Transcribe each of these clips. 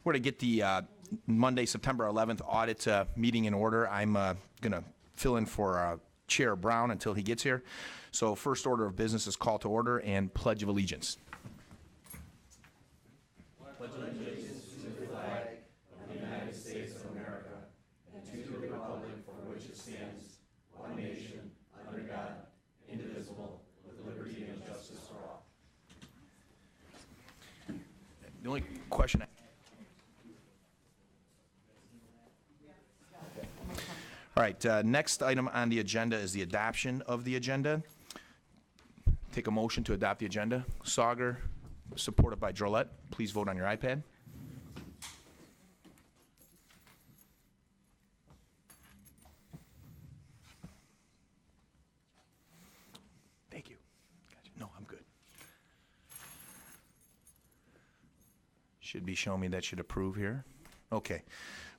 We're going to get the Monday, September 11th audit meeting in order. I'm going to fill in for Chair Brown until he gets here. So first order of business is call to order and Pledge of Allegiance. Pledge allegiance to the flag of the United States of America and to the republic for which it stands, one nation, under God, indivisible, with liberty and justice for all. The only question All right, next item on the agenda is the adoption of the agenda. Take a motion to adopt the agenda. Sauger, supported by Drollet. Please vote on your iPad. Thank you. Gotcha. No, I'm good. Should be showing me that should approve here. Okay.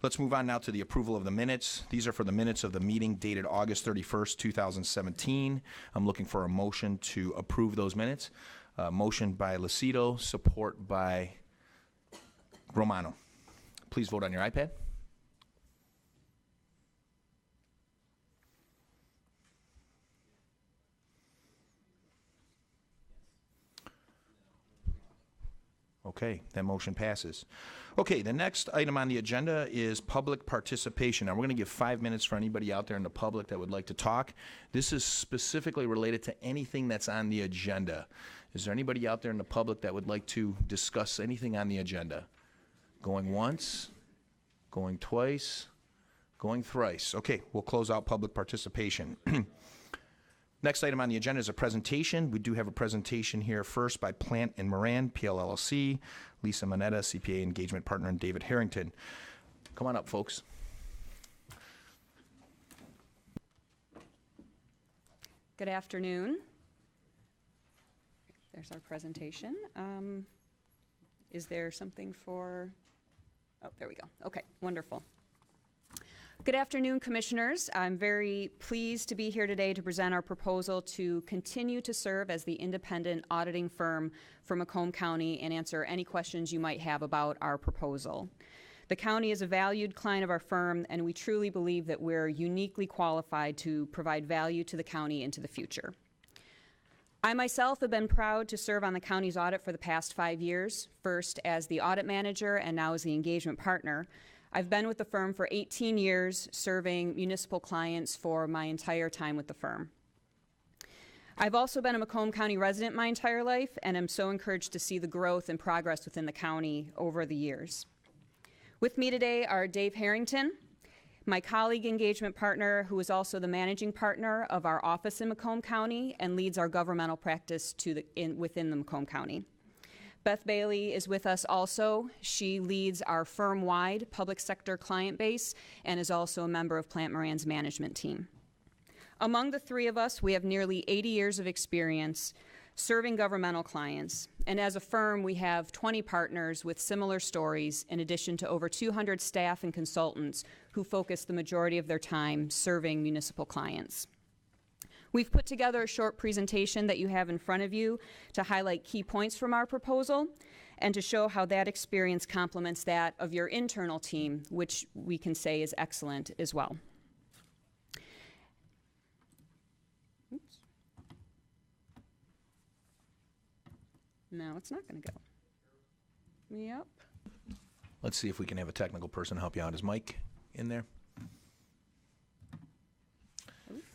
Let's move on now to the approval of the minutes. These are for the minutes of the meeting dated August 31st, 2017. I'm looking for a motion to approve those minutes. Motion by Lucido, support by Romano. Please vote on your iPad. Okay, that motion passes. Okay, the next item on the agenda is public participation. Now, we're going to give 5 minutes for anybody out there in the public that would like to talk. This is specifically related to anything that's on the agenda. Is there anybody out there in the public that would like to discuss anything on the agenda? Going once, going twice, going thrice. Okay, we'll close out public participation. Next item on the agenda is a presentation. We do have a presentation here first by Plante and Moran, PLLC, Lisa Manetta, CPA Engagement Partner, and David Harrington. Come on up, folks. Good afternoon. There's our presentation. Is there something for, oh, there we go. Okay, wonderful. Good afternoon, Commissioners. I'm very pleased to be here today to present our proposal to continue to serve as the independent auditing firm for Macomb County and answer any questions you might have about our proposal. The county is a valued client of our firm, and we truly believe that we're uniquely qualified to provide value to the county into the future. I myself have been proud to serve on the county's audit for the past 5 years, first as the audit manager and now as the engagement partner. I've been with the firm for 18 years, serving municipal clients for my entire time with the firm. I've also been a Macomb County resident my entire life, and I'm so encouraged to see the growth and progress within the county over the years. With me today are Dave Harrington, my colleague engagement partner, who is also the managing partner of our office in Macomb County and leads our governmental practice within the Macomb County. Beth Bailey is with us also. She leads our firm-wide public sector client base and is also a member of Plante Moran's management team. Among the three of us, we have nearly 80 years of experience serving governmental clients. And as a firm, we have 20 partners with similar stories, in addition to over 200 staff and consultants who focus the majority of their time serving municipal clients. We've put together a short presentation that you have in front of you to highlight key points from our proposal and to show how that experience complements that of your internal team, which we can say is excellent as well. Oops. No, it's not going to go. Yep. Let's see if we can have a technical person help you out. Is Mike in there?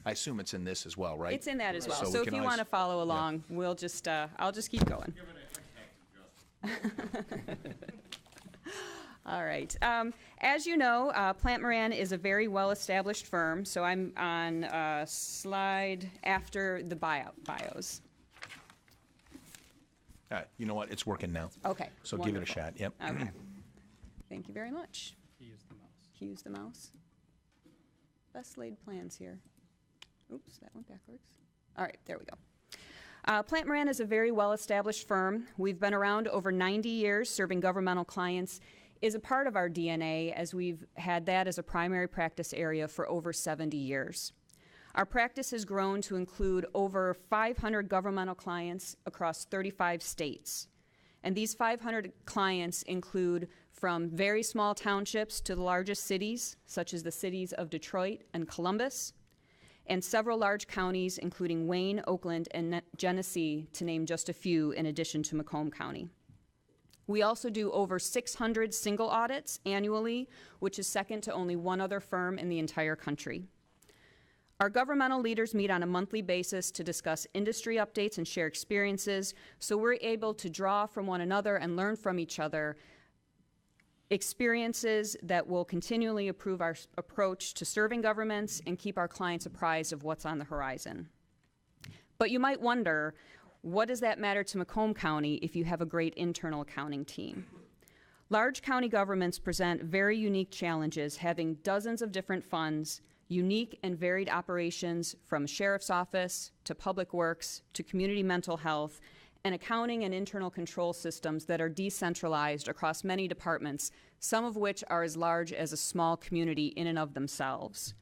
I assume it's in this as well, right? It's in that as well. So if you want to follow along, yeah. We'll just, I'll just keep going. All right. As you know, Plante Moran is a very well-established firm, so I'm on a slide after the bios. You know what? It's working now. Okay. So wonderful. Give it a shot. Yep. Okay. Thank you very much. He used the mouse. He used the mouse. Best laid plans here. Oops, that went backwards. All right, there we go. Plante Moran is a very well-established firm. We've been around over 90 years serving governmental clients. Is a part of our DNA, as we've had that as a primary practice area for over 70 years. Our practice has grown to include over 500 governmental clients across 35 states. And these 500 clients include from very small townships to the largest cities, such as the cities of Detroit and Columbus, and several large counties, including Wayne, Oakland, and Genesee, to name just a few, in addition to Macomb County. We also do over 600 single audits annually, which is second to only one other firm in the entire country. Our governmental leaders meet on a monthly basis to discuss industry updates and share experiences, so we're able to draw from one another and learn from each other experiences that will continually improve our approach to serving governments and keep our clients apprised of what's on the horizon. But you might wonder, what does that matter to Macomb County if you have a great internal accounting team? Large county governments present very unique challenges, having dozens of different funds, unique and varied operations from sheriff's office to public works to community mental health, and accounting and internal control systems that are decentralized across many departments, some of which are as large as a small community in and of themselves.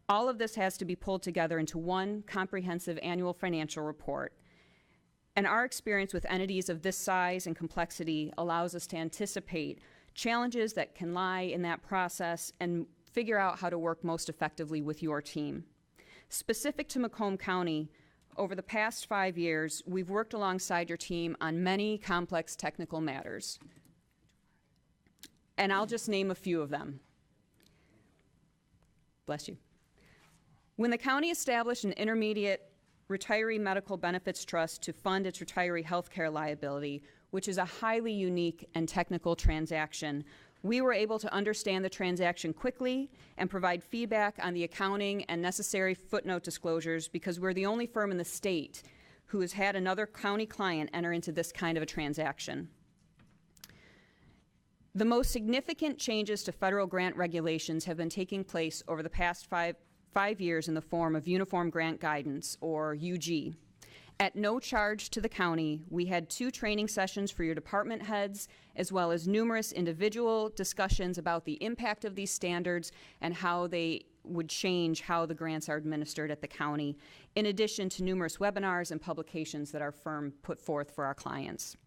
All of this has to be pulled together into one comprehensive annual financial report. And our experience with entities of this size and complexity allows us to anticipate challenges that can lie in that process and figure out how to work most effectively with your team. Specific to Macomb County, over the past 5 years, we've worked alongside your team on many complex technical matters. And I'll just name a few of them. Bless you. When the county established an intermediate retiree medical benefits trust to fund its retiree health care liability, which is a highly unique and technical transaction, we were able to understand the transaction quickly and provide feedback on the accounting and necessary footnote disclosures because we're the only firm in the state who has had another county client enter into this kind of a transaction. The most significant changes to federal grant regulations have been taking place over the past five years in the form of Uniform Grant Guidance, or UG. At no charge to the county, we had 2 training sessions for your department heads, as well as numerous individual discussions about the impact of these standards and how they would change how the grants are administered at the county, in addition to numerous webinars and publications that our firm put forth for our clients.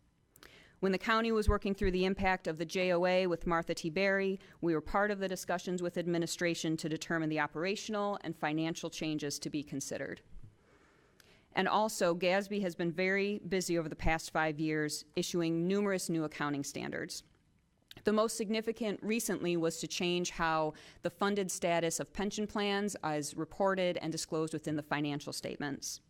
When the county was working through the impact of the JOA with Martha T. Berry, we were part of the discussions with administration to determine the operational and financial changes to be considered. And also, GASB has been very busy over the past 5 years, issuing numerous new accounting standards. The most significant recently was to change how the funded status of pension plans is reported and disclosed within the financial statements.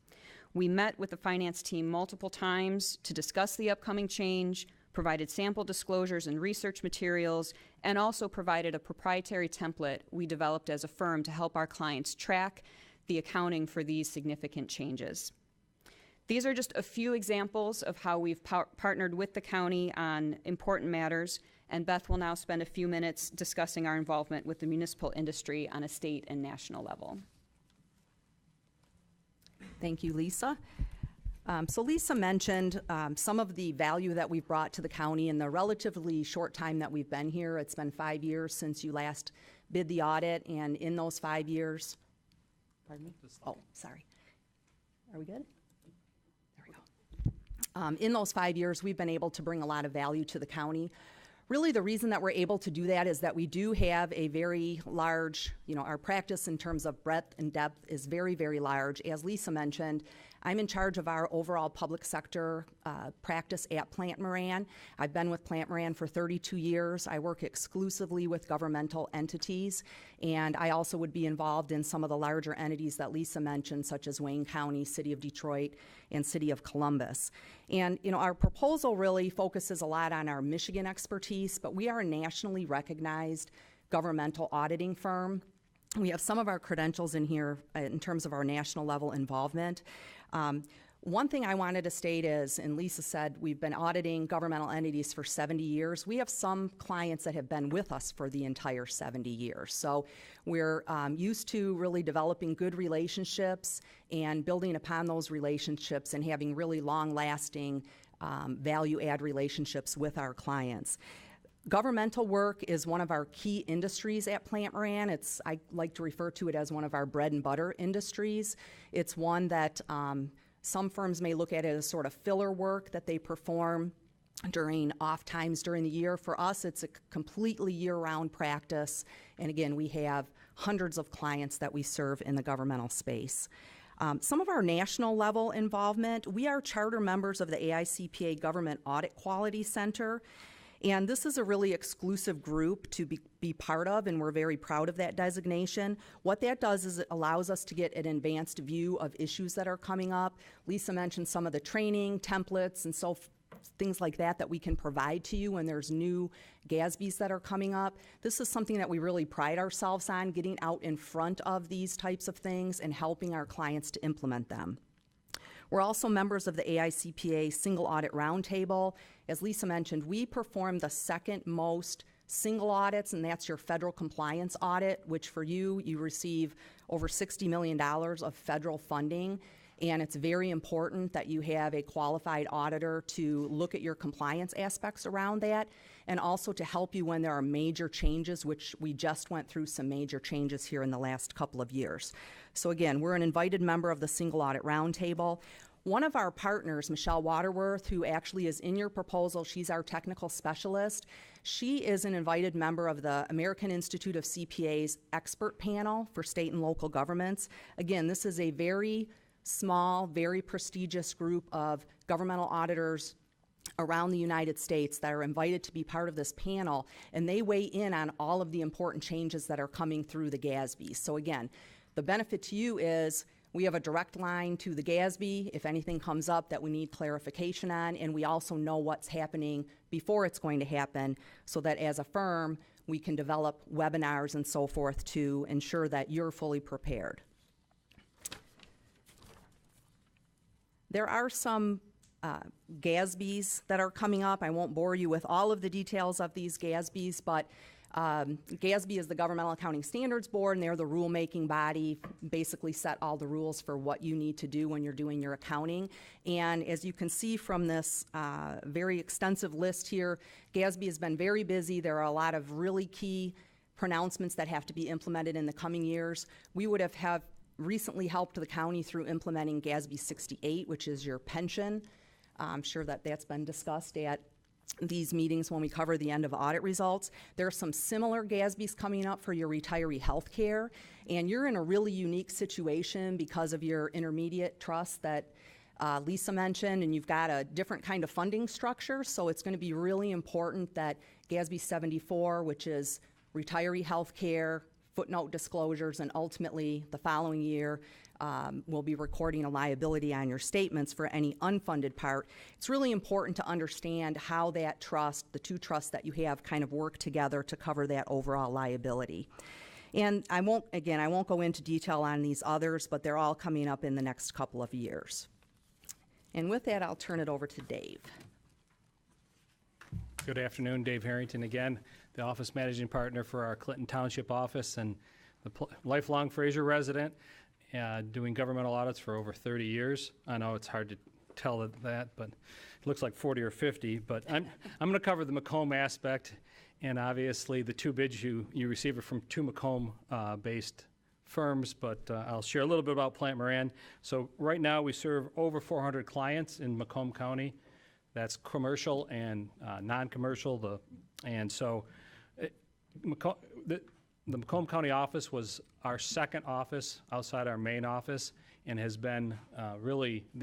We met with the finance team multiple times to discuss the upcoming change, provided sample disclosures and research materials, and also provided a proprietary template we developed as a firm to help our clients track the accounting for these significant changes. These are just a few examples of how we've partnered with the county on important matters, and Beth will now spend a few minutes discussing our involvement with the municipal industry on a state and national level. Thank you, Lisa. So Lisa mentioned some of the value that we've brought to the county in the relatively short time that we've been here. It's been 5 years since you last bid the audit, and in those 5 years, pardon me? Oh, sorry. Are we good? There we go. In those 5 years, we've been able to bring a lot of value to the county. Really, the reason that we're able to do that is that we do have a very large, our practice in terms of breadth and depth is very, very large. As Lisa mentioned, I'm in charge of our overall public sector practice at Plante Moran. I've been with Plante Moran for 32 years. I work exclusively with governmental entities, and I also would be involved in some of the larger entities that Lisa mentioned, such as Wayne County, City of Detroit, and City of Columbus. And our proposal really focuses a lot on our Michigan expertise, but we are a nationally recognized governmental auditing firm. We have some of our credentials in here in terms of our national level involvement. One thing I wanted to state is, and Lisa said, we've been auditing governmental entities for 70 years. We have some clients that have been with us for the entire 70 years. So we're used to really developing good relationships and building upon those relationships and having really long-lasting value-add relationships with our clients. Governmental work is one of our key industries at Plante Moran. I like to refer to it as one of our bread and butter industries. It's one that some firms may look at it as sort of filler work that they perform during off times during the year. For us, it's a completely year-round practice. And again, we have hundreds of clients that we serve in the governmental space. Some of our national level involvement, we are charter members of the AICPA Government Audit Quality Center. And this is a really exclusive group to be part of, and we're very proud of that designation. What that does is it allows us to get an advanced view of issues that are coming up. Lisa mentioned some of the training, templates, and things like that we can provide to you when there's new GASBs that are coming up. This is something that we really pride ourselves on, getting out in front of these types of things and helping our clients to implement them. We're also members of the AICPA Single Audit Roundtable. As Lisa mentioned, we perform the second most single audits, and that's your federal compliance audit, which for you receive over $60 million of federal funding. And it's very important that you have a qualified auditor to look at your compliance aspects around that, and also to help you when there are major changes, which we just went through some major changes here in the last couple of years. So again, we're an invited member of the Single Audit Roundtable. One of our partners, Michelle Waterworth, who actually is in your proposal, she's our technical specialist. She is an invited member of the American Institute of CPAs expert panel for state and local governments. Again, this is a very small, very prestigious group of governmental auditors around the United States that are invited to be part of this panel, and they weigh in on all of the important changes that are coming through the GASB. So again, the benefit to you is we have a direct line to the GASB if anything comes up that we need clarification on, and we also know what's happening before it's going to happen, so that as a firm, we can develop webinars and so forth to ensure that you're fully prepared. There are some GASBs that are coming up. I won't bore you with all of the details of these GASBs, but GASB is the Governmental Accounting Standards Board, and they're the rule-making body, basically set all the rules for what you need to do when you're doing your accounting. And as you can see from this very extensive list here, GASB has been very busy. There are a lot of really key pronouncements that have to be implemented in the coming years. We would have recently helped the county through implementing GASB 68, which is your pension. I'm sure that that's been discussed at these meetings when we cover the end of audit results. There are some similar GASBs coming up for your retiree health care, and you're in a really unique situation because of your intermediate trust that Lisa mentioned, and you've got a different kind of funding structure, so it's going to be really important that GASB 74, which is retiree health care, footnote disclosures, and ultimately the following year we'll be recording a liability on your statements for any unfunded part. It's really important to understand how that trust, the two trusts that you have, kind of work together to cover that overall liability. And I won't go into detail on these others, but they're all coming up in the next couple of years. And with that, I'll turn it over to Dave. Good afternoon, Dave Harrington again, the office managing partner for our Clinton Township office and the lifelong Fraser resident, doing governmental audits for over 30 years. I know it's hard to tell that, but it looks like 40 or 50, but I'm going to cover the Macomb aspect, and obviously the two bids you received are from two Macomb-based firms, but I'll share a little bit about Plante Moran. So right now we serve over 400 clients in Macomb County. That's commercial and non-commercial. The Macomb County office was our second office outside our main office, and has been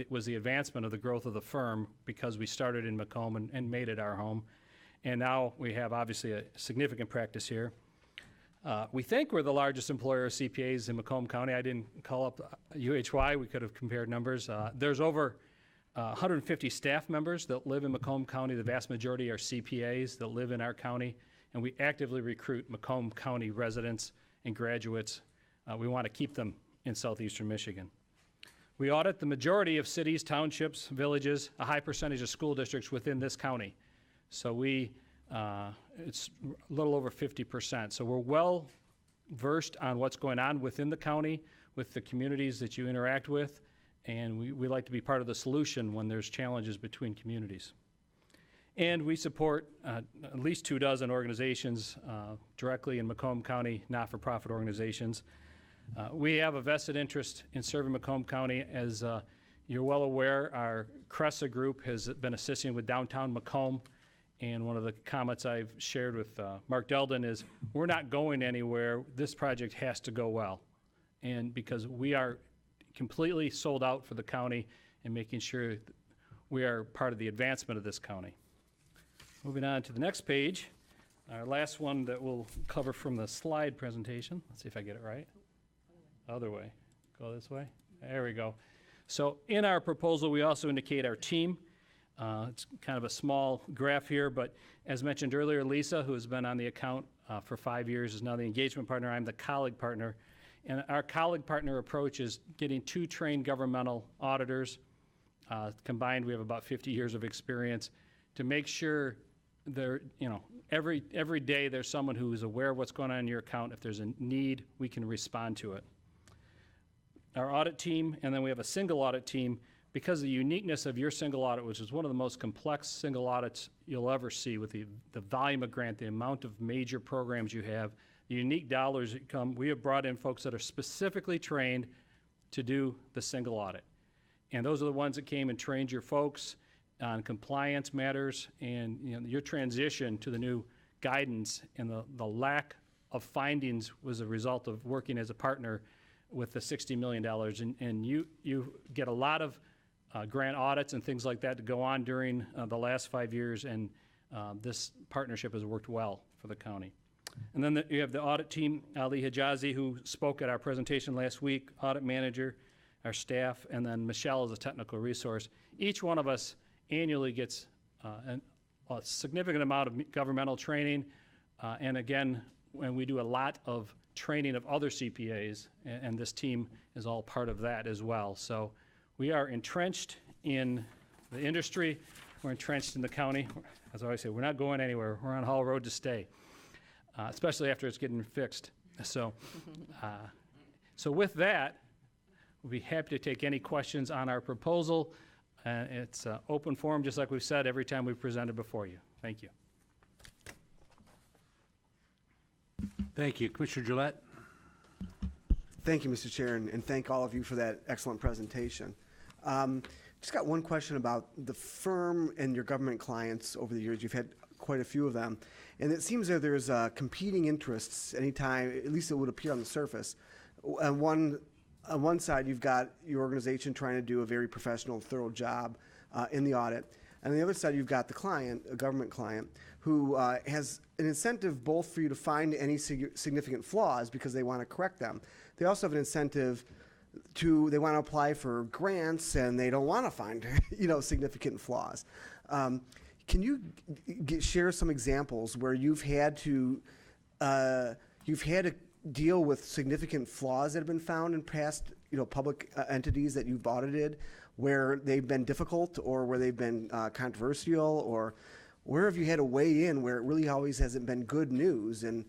was the advancement of the growth of the firm because we started in Macomb and made it our home. And now we have obviously a significant practice here. We think we're the largest employer of CPAs in Macomb County. I didn't call up UHY. We could have compared numbers. There's over 150 staff members that live in Macomb County. The vast majority are CPAs that live in our county, and we actively recruit Macomb County residents and graduates. We want to keep them in southeastern Michigan. We audit the majority of cities, townships, villages, a high percentage of school districts within this county. So it's a little over 50%. So we're well versed on what's going on within the county with the communities that you interact with, and we like to be part of the solution when there's challenges between communities. And we support at least 24 organizations directly in Macomb County, not-for-profit organizations. We have a vested interest in serving Macomb County as You're well aware our Cressa group has been assisting with downtown Macomb, and one of the comments I've shared with Mark Delden is we're not going anywhere. This project has to go well, and because we are completely sold out for the county and making sure that we are part of the advancement of this county. Moving on to the next page, our last one that we'll cover from the slide presentation. Let's see if I get it right. Other way. Go this way. There we go. So in our proposal, we also indicate our team. It's kind of a small graph here, but as mentioned earlier, Lisa, who has been on the account for 5 years, is now the engagement partner. I'm the colleague partner. And our colleague partner approach is getting 2 trained governmental auditors. Combined, we have about 50 years of experience to make sure there, every day there's someone who is aware of what's going on in your account. If there's a need, we can respond to it. Our audit team, and then we have a single audit team, because of the uniqueness of your single audit, which is one of the most complex single audits you'll ever see with the volume of grant, the amount of major programs you have, the unique dollars that come, we have brought in folks that are specifically trained to do the single audit. And those are the ones that came and trained your folks on compliance matters and your transition to the new guidance, and the lack of findings was a result of working as a partner with the $60 million. And you get a lot of grant audits and things like that to go on during the last 5 years, and this partnership has worked well for the county. And then you have the audit team, Ali Hijazi, who spoke at our presentation last week, audit manager, our staff, and then Michelle is a technical resource. Each one of us annually gets a significant amount of governmental training, and again, when we do a lot of training of other CPAs, and this team is all part of that as well. So we are entrenched in the industry, we're entrenched in the county. As I always say, we're not going anywhere. We're on Hall Road to stay, especially after it's getting fixed. So, so with that, we'll be happy to take any questions on our proposal. It's an open forum, just like we've said every time we've presented before you. Thank you. Thank you. Commissioner Gillette? Thank you, Mr. Chair, and thank all of you for that excellent presentation. Just got one question about the firm and your government clients over the years. You've had quite a few of them, and it seems that there's competing interests anytime, at least it would appear on the surface. On one side, you've got your organization trying to do a very professional, thorough job in the audit. And on the other side, you've got the client, a government client, who has an incentive both for you to find any significant flaws because they want to correct them. They also have an incentive they want to apply for grants and they don't want to find, significant flaws. Can you share some examples where you've had to deal with significant flaws that have been found in past, public entities that you've audited, where they've been difficult or where they've been controversial, or where have you had to weigh in where it really always hasn't been good news? And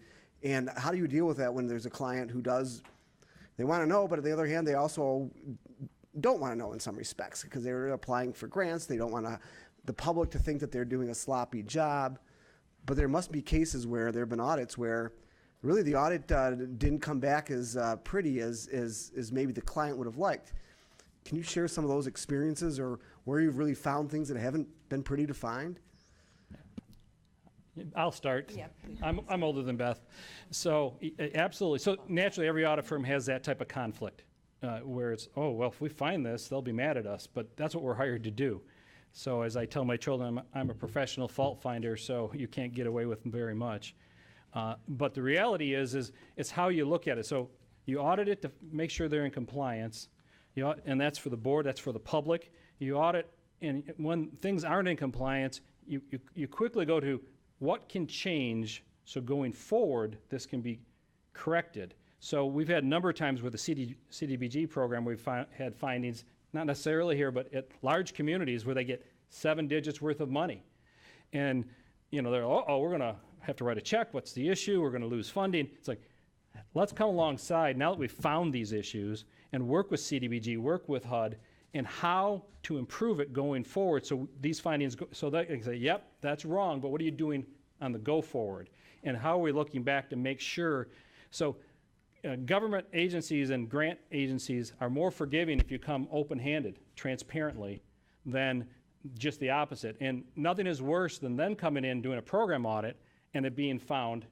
how do you deal with that when there's a client who they want to know, but on the other hand, they also don't want to know in some respects because they're applying for grants. They don't want the public to think that they're doing a sloppy job. But there must be cases where there have been audits where really the audit didn't come back as pretty as maybe the client would have liked. Can you share some of those experiences or where you've really found things that haven't been pretty to find? I'll start. Yeah. I'm older than Beth. So absolutely. So naturally, every audit firm has that type of conflict where it's, oh, well, if we find this, they'll be mad at us. But that's what we're hired to do. So as I tell my children, I'm a professional fault finder, so you can't get away with very much. But the reality is it's how you look at it. So you audit it to make sure they're in compliance. And that's for the board, that's for the public. You audit, and when things aren't in compliance, you quickly go to what can change so going forward this can be corrected. So we've had a number of times with the CDBG program we've had findings, not necessarily here, but at large communities where they get 7 digits worth of money. And they're, we're going to have to write a check. What's the issue? We're going to lose funding. It's like, let's come alongside now that we've found these issues and work with CDBG, work with HUD, and how to improve it going forward so these findings go, so that they can say, yep, that's wrong, but what are you doing on the go forward? And how are we looking back to make sure? So government agencies and grant agencies are more forgiving if you come open-handed, transparently, than just the opposite. And nothing is worse than them coming in, doing a program audit, and it being found,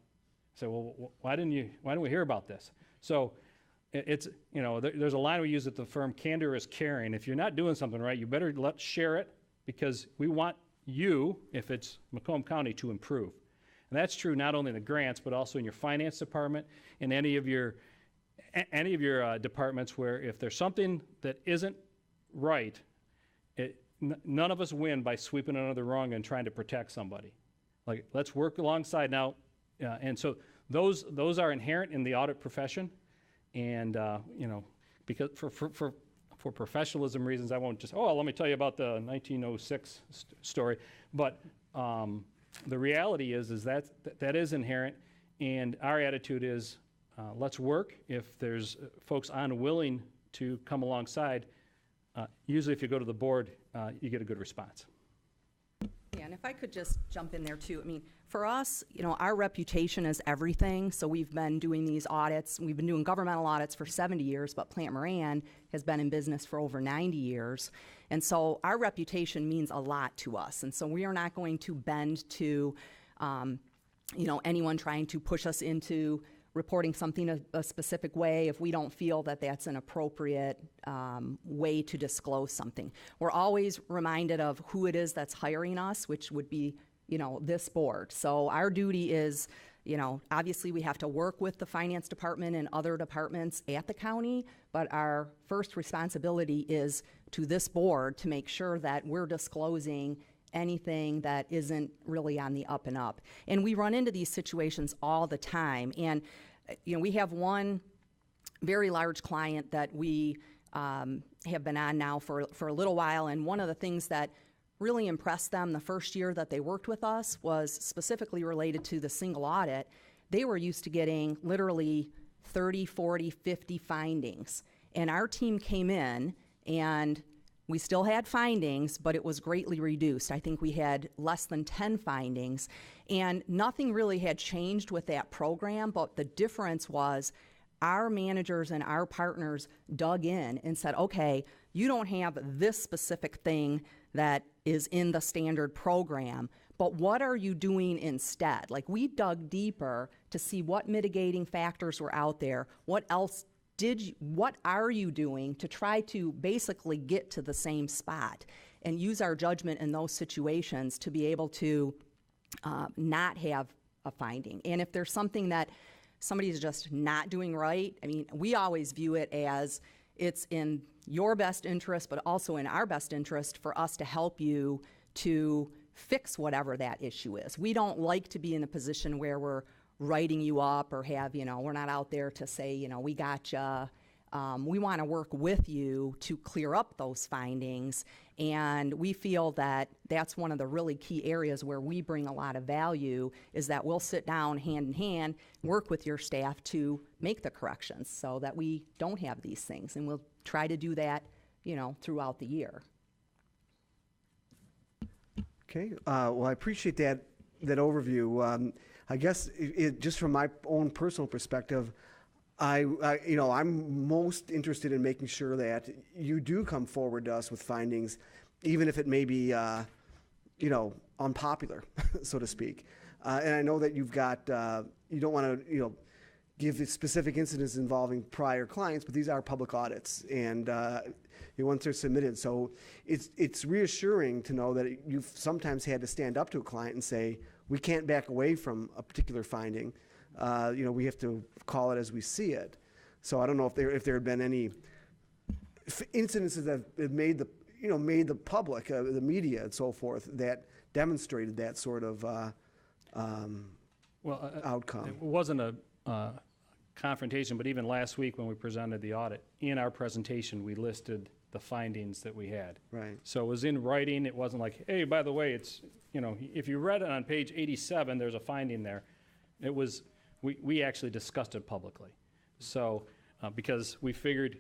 say, well, why didn't we hear about this? So it's, there's a line we use at the firm, candor is caring. If you're not doing something right, you better share it, because we want you, if it's Macomb County, to improve. And that's true not only in the grants, but also in your finance department and any of your departments, where if there's something that isn't right, none of us win by sweeping it under the rug and trying to protect somebody. Like, let's work alongside now. And so those are inherent in the audit profession. And, because for professionalism reasons, I won't just, let me tell you about the 1906 story. But the reality is that is inherent. And our attitude is, let's work. If there's folks unwilling to come alongside, usually if you go to the board, you get a good response. Yeah, and if I could just jump in there too, I mean, for us, our reputation is everything. So we've been doing these audits. We've been doing governmental audits for 70 years, but Plante Moran has been in business for over 90 years. And so our reputation means a lot to us. And so we are not going to bend to, anyone trying to push us into reporting something a specific way if we don't feel that that's an appropriate way to disclose something. We're always reminded of who it is that's hiring us, which would be, this board. So our duty is, obviously we have to work with the finance department and other departments at the county, but our first responsibility is to this board to make sure that we're disclosing anything that isn't really on the up and up. And we run into these situations all the time. And, we have one very large client that we have been on now for a little while. And one of the things that really impressed them the first year that they worked with us was specifically related to the single audit. They were used to getting literally 30, 40, 50 findings. And our team came in and we still had findings, but it was greatly reduced. I think we had less than 10 findings, and nothing really had changed with that program, but the difference was our managers and our partners dug in and said, okay, you don't have this specific thing that is in the standard program, but what are you doing instead? Like, we dug deeper to see what mitigating factors were out there, what are you doing to try to basically get to the same spot, and use our judgment in those situations to be able to not have a finding. And if there's something that somebody's just not doing right, I mean, we always view it as it's in your best interest, but also in our best interest for us to help you to fix whatever that issue is. We don't like to be in a position where we're writing you up or have, we're not out there to say, we gotcha. We want to work with you to clear up those findings. And we feel that that's one of the really key areas where we bring a lot of value, is that we'll sit down hand in hand, work with your staff to make the corrections so that we don't have these things. And we'll try to do that, throughout the year. Okay, well, I appreciate that overview. I guess just from my own personal perspective, I'm most interested in making sure that you do come forward to us with findings, even if it may be, unpopular, so to speak. And I know that you've got, you don't want to, give the specific incidents involving prior clients, but these are public audits, and once they're submitted. So it's reassuring to know that you've sometimes had to stand up to a client and say, we can't back away from a particular finding. We have to call it as we see it. So I don't know if there have been any incidences that have made the public, the media, and so forth, that demonstrated that sort of outcome. It wasn't a confrontation, but even last week when we presented the audit, in our presentation we listed the findings that we had. Right. So it was in writing. It wasn't like, hey, by the way, it's, if you read it on page 87, there's a finding there. It was, we actually discussed it publicly. So, because we figured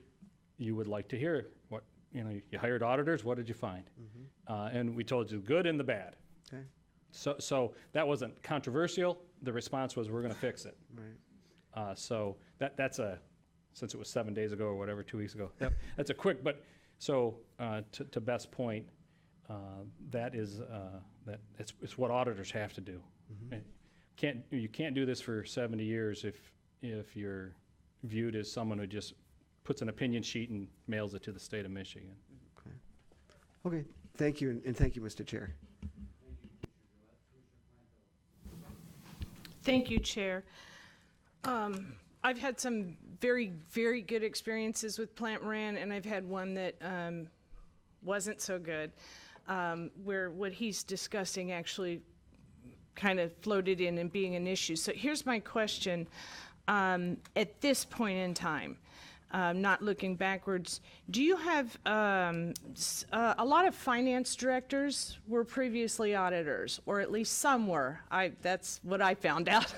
you would like to hear what, you hired auditors, what did you find? Mm-hmm. And we told you the good and the bad. Okay. So that wasn't controversial. The response was, we're going to fix it. Right. So that's since it was 7 days ago or whatever, 2 weeks ago, that's a quick, but, so, to Beth's point, it's what auditors have to do. You can't do this for 70 years if you're viewed as someone who just puts an opinion sheet and mails it to the state of Michigan. Okay, thank you, and thank you, Mr. Chair. Thank you, Chair. I've had some very, very good experiences with Plant Moran, and I've had one that wasn't so good, where what he's discussing actually kind of floated in and being an issue. So here's my question. At this point in time, not looking backwards, do you have a lot of finance directors were previously auditors, or at least some were. That's what I found out.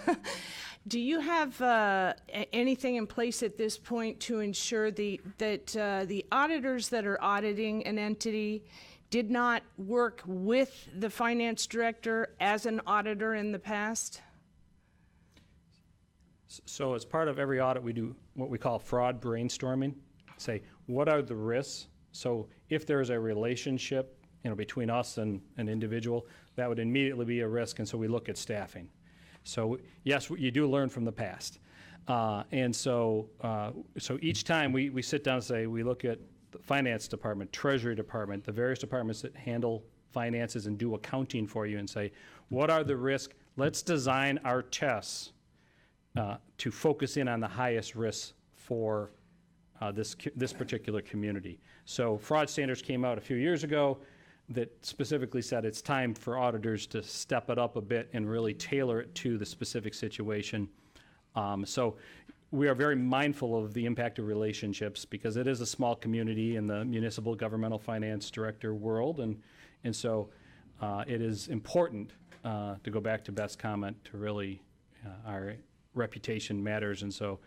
Do you have anything in place at this point to ensure that the auditors that are auditing an entity did not work with the finance director as an auditor in the past? So as part of every audit, we do what we call fraud brainstorming. Say, what are the risks? So if there's a relationship, between us and an individual, that would immediately be a risk, and so we look at staffing. So yes, you do learn from the past. And so each time we sit down and say, we look at the finance department, treasury department, the various departments that handle finances and do accounting for you, and say, what are the risks? Let's design our tests to focus in on the highest risks for this particular community. So fraud standards came out a few years ago that specifically said it's time for auditors to step it up a bit and really tailor it to the specific situation. So we are very mindful of the impact of relationships, because it is a small community in the municipal governmental finance director world, and so it is important, to go back to Beth's comment, to really our reputation matters, and so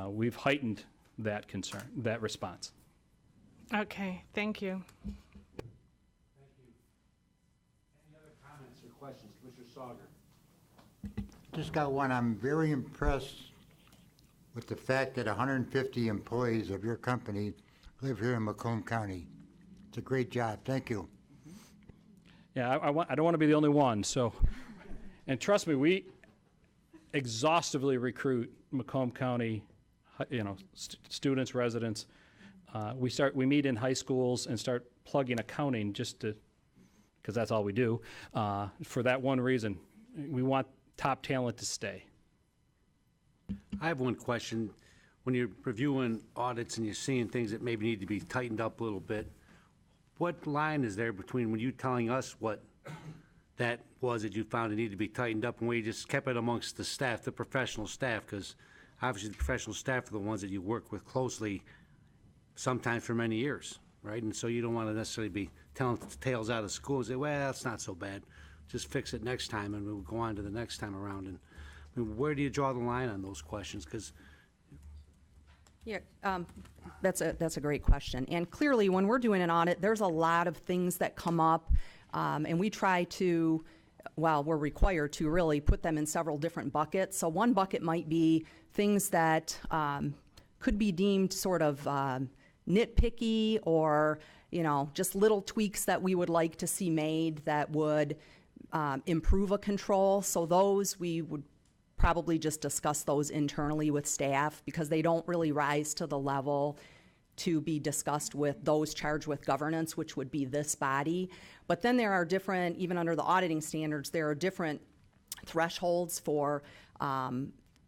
we've heightened that concern, that response. Okay, thank you. Any other comments or questions? Commissioner Sauger. Just got one. I'm very impressed with the fact that 150 employees of your company live here in Macomb County. It's a great job. Thank you. Yeah, I don't want to be the only one. So, and trust me, we exhaustively recruit Macomb County, students, residents. We meet in high schools and start plugging accounting because that's all we do, for that one reason. We want top talent to stay. I have one question. When you're reviewing audits and you're seeing things that maybe need to be tightened up a little bit, what line is there between when you telling us what that was that you found it needed to be tightened up, and where you just kept it amongst the staff, the professional staff? Because obviously the professional staff are the ones that you work with closely, sometimes for many years, right? And so you don't want to necessarily be telling tales out of school and say, well, it's not so bad. Just fix it next time, and we'll go on to the next time around. And I mean, where do you draw the line on those questions? Because Yeah, that's a great question. And clearly, when we're doing an audit, there's a lot of things that come up, and we try to, well, we're required to really put them in several different buckets. So one bucket might be things that could be deemed sort of nitpicky, or just little tweaks that we would like to see made that would improve a control. So those we would probably just discuss those internally with staff, because they don't really rise to the level to be discussed with those charged with governance, which would be this body. But then there are different, even under the auditing standards, there are different thresholds for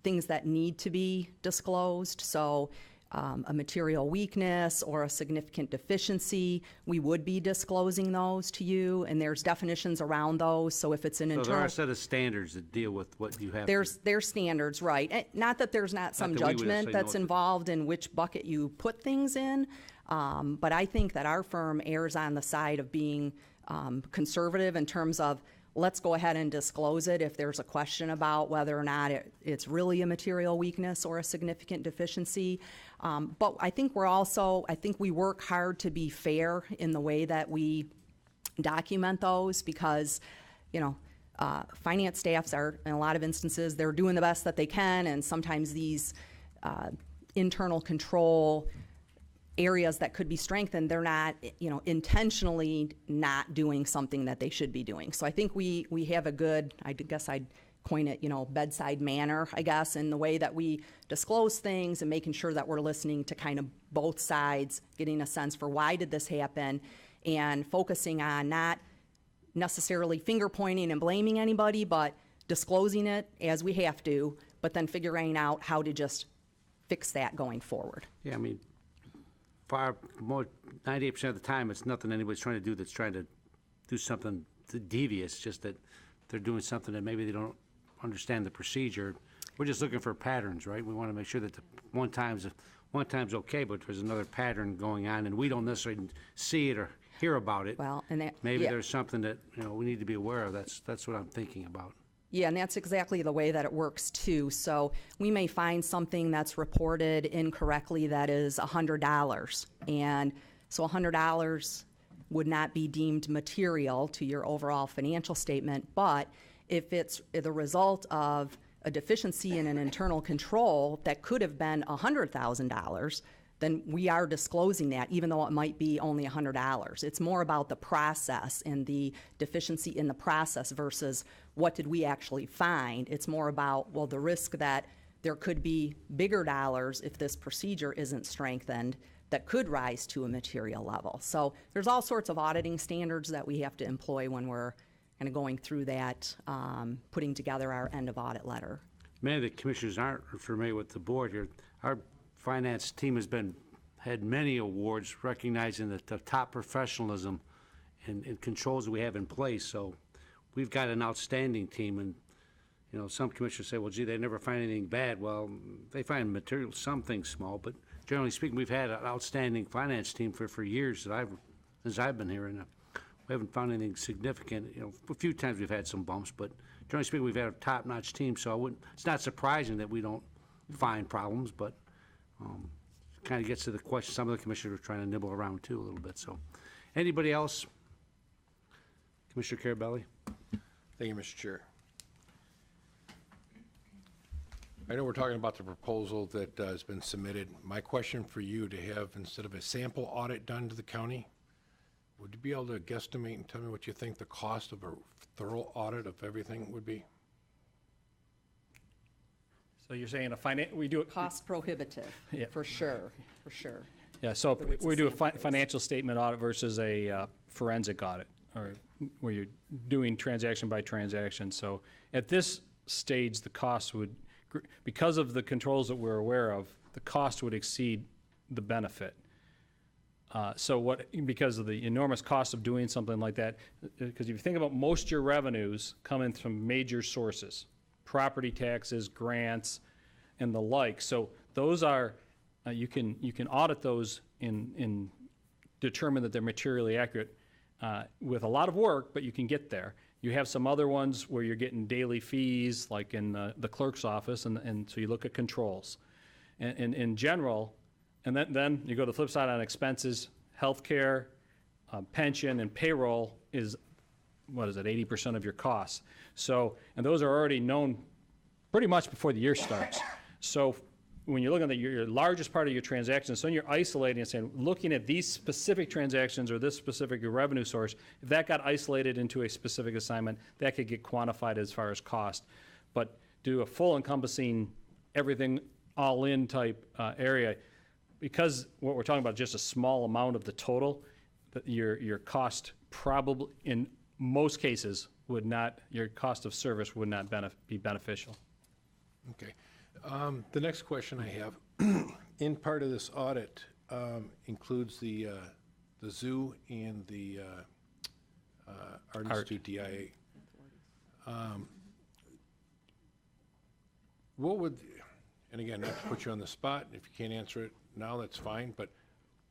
things that need to be disclosed. So a material weakness or a significant deficiency, we would be disclosing those to you, and there's definitions around those. So if it's an so internal, there are a set of standards that deal with what you have. there's standards, right? Not that there's not some that we would judgment necessarily that's know it. involved in which bucket you put things in, but I think that our firm errs on the side of being conservative in terms of, let's go ahead and disclose it if there's a question about whether or not it's really a material weakness or a significant deficiency. But I think we work hard to be fair in the way that we document those, because, finance staffs are, in a lot of instances, they're doing the best that they can, and sometimes these internal control areas that could be strengthened, they're not, intentionally not doing something that they should be doing. So I think we have a good, I guess I'd coin it, bedside manner, I guess, in the way that we disclose things and making sure that we're listening to kind of both sides, getting a sense for why did this happen, and focusing on not necessarily finger pointing and blaming anybody, but disclosing it as we have to, but then figuring out how to just fix that going forward. Yeah, I mean, far more, 98% of the time, it's nothing anybody's trying to do that's trying to do something devious, just that they're doing something that maybe they don't understand the procedure. We're just looking for patterns, right? We want to make sure that the one time's okay, but there's another pattern going on, and we don't necessarily see it or hear about it. Well, and that, Maybe yeah. there's something that, we need to be aware of. That's what I'm thinking about. Yeah, and that's exactly the way that it works too. So we may find something that's reported incorrectly that is $100, and so $100 would not be deemed material to your overall financial statement, but if it's the result of a deficiency in an internal control that could have been $100,000, then we are disclosing that, even though it might be only $100. It's more about the process and the deficiency in the process versus what did we actually find. It's more about, well, the risk that there could be bigger dollars if this procedure isn't strengthened that could rise to a material level. So there's all sorts of auditing standards that we have to employ when we're kind of going through that, putting together our end of audit letter. Many of the commissioners aren't familiar with the board here. Our finance team had many awards recognizing the top professionalism and controls we have in place. So we've got an outstanding team, and some commissioners say, well, gee, they never find anything bad. Well, they find material, some things small, but generally speaking, we've had an outstanding finance team for years since I've been here, and we haven't found anything significant. A few times we've had some bumps, but generally speaking, we've had a top-notch team. So it's not surprising that we don't find problems, but kind of gets to the question some of the commissioners are trying to nibble around too a little bit. So, anybody else? Commissioner Carabelli? Thank you, Mr. Chair. I know we're talking about the proposal that has been submitted. My question for you to have, instead of a sample audit done to the county, would you be able to guesstimate and tell me what you think the cost of a thorough audit of everything would be? So you're saying we do it. Cost prohibitive, Yeah. for sure. Yeah, so Whether it's a we do a sample-based. financial statement audit versus a forensic audit, or where you're doing transaction by transaction. So at this stage, the cost would, because of the controls that we're aware of, the cost would exceed the benefit. Because of the enormous cost of doing something like that, because if you think about most of your revenues coming from major sources, property taxes, grants, and the like. So those are, you can audit those and determine that they're materially accurate with a lot of work, but you can get there. You have some other ones where you're getting daily fees, like in the clerk's office, and so you look at controls. And in general, and then you go to the flip side on expenses, healthcare, pension, and payroll is, 80% of your costs. So, and those are already known pretty much before the year starts. So when you're looking at your largest part of your transactions, so you're isolating and saying, looking at these specific transactions or this specific revenue source, if that got isolated into a specific assignment, that could get quantified as far as cost. But do a full encompassing everything all in type area, because what we're talking about is just a small amount of the total, your cost probably, in most cases, your cost of service would not be beneficial. Okay. The next question I have, in part of this audit, includes the zoo and the Art Institute DIA. What would, and again, not to put you on the spot, if you can't answer it now, that's fine, but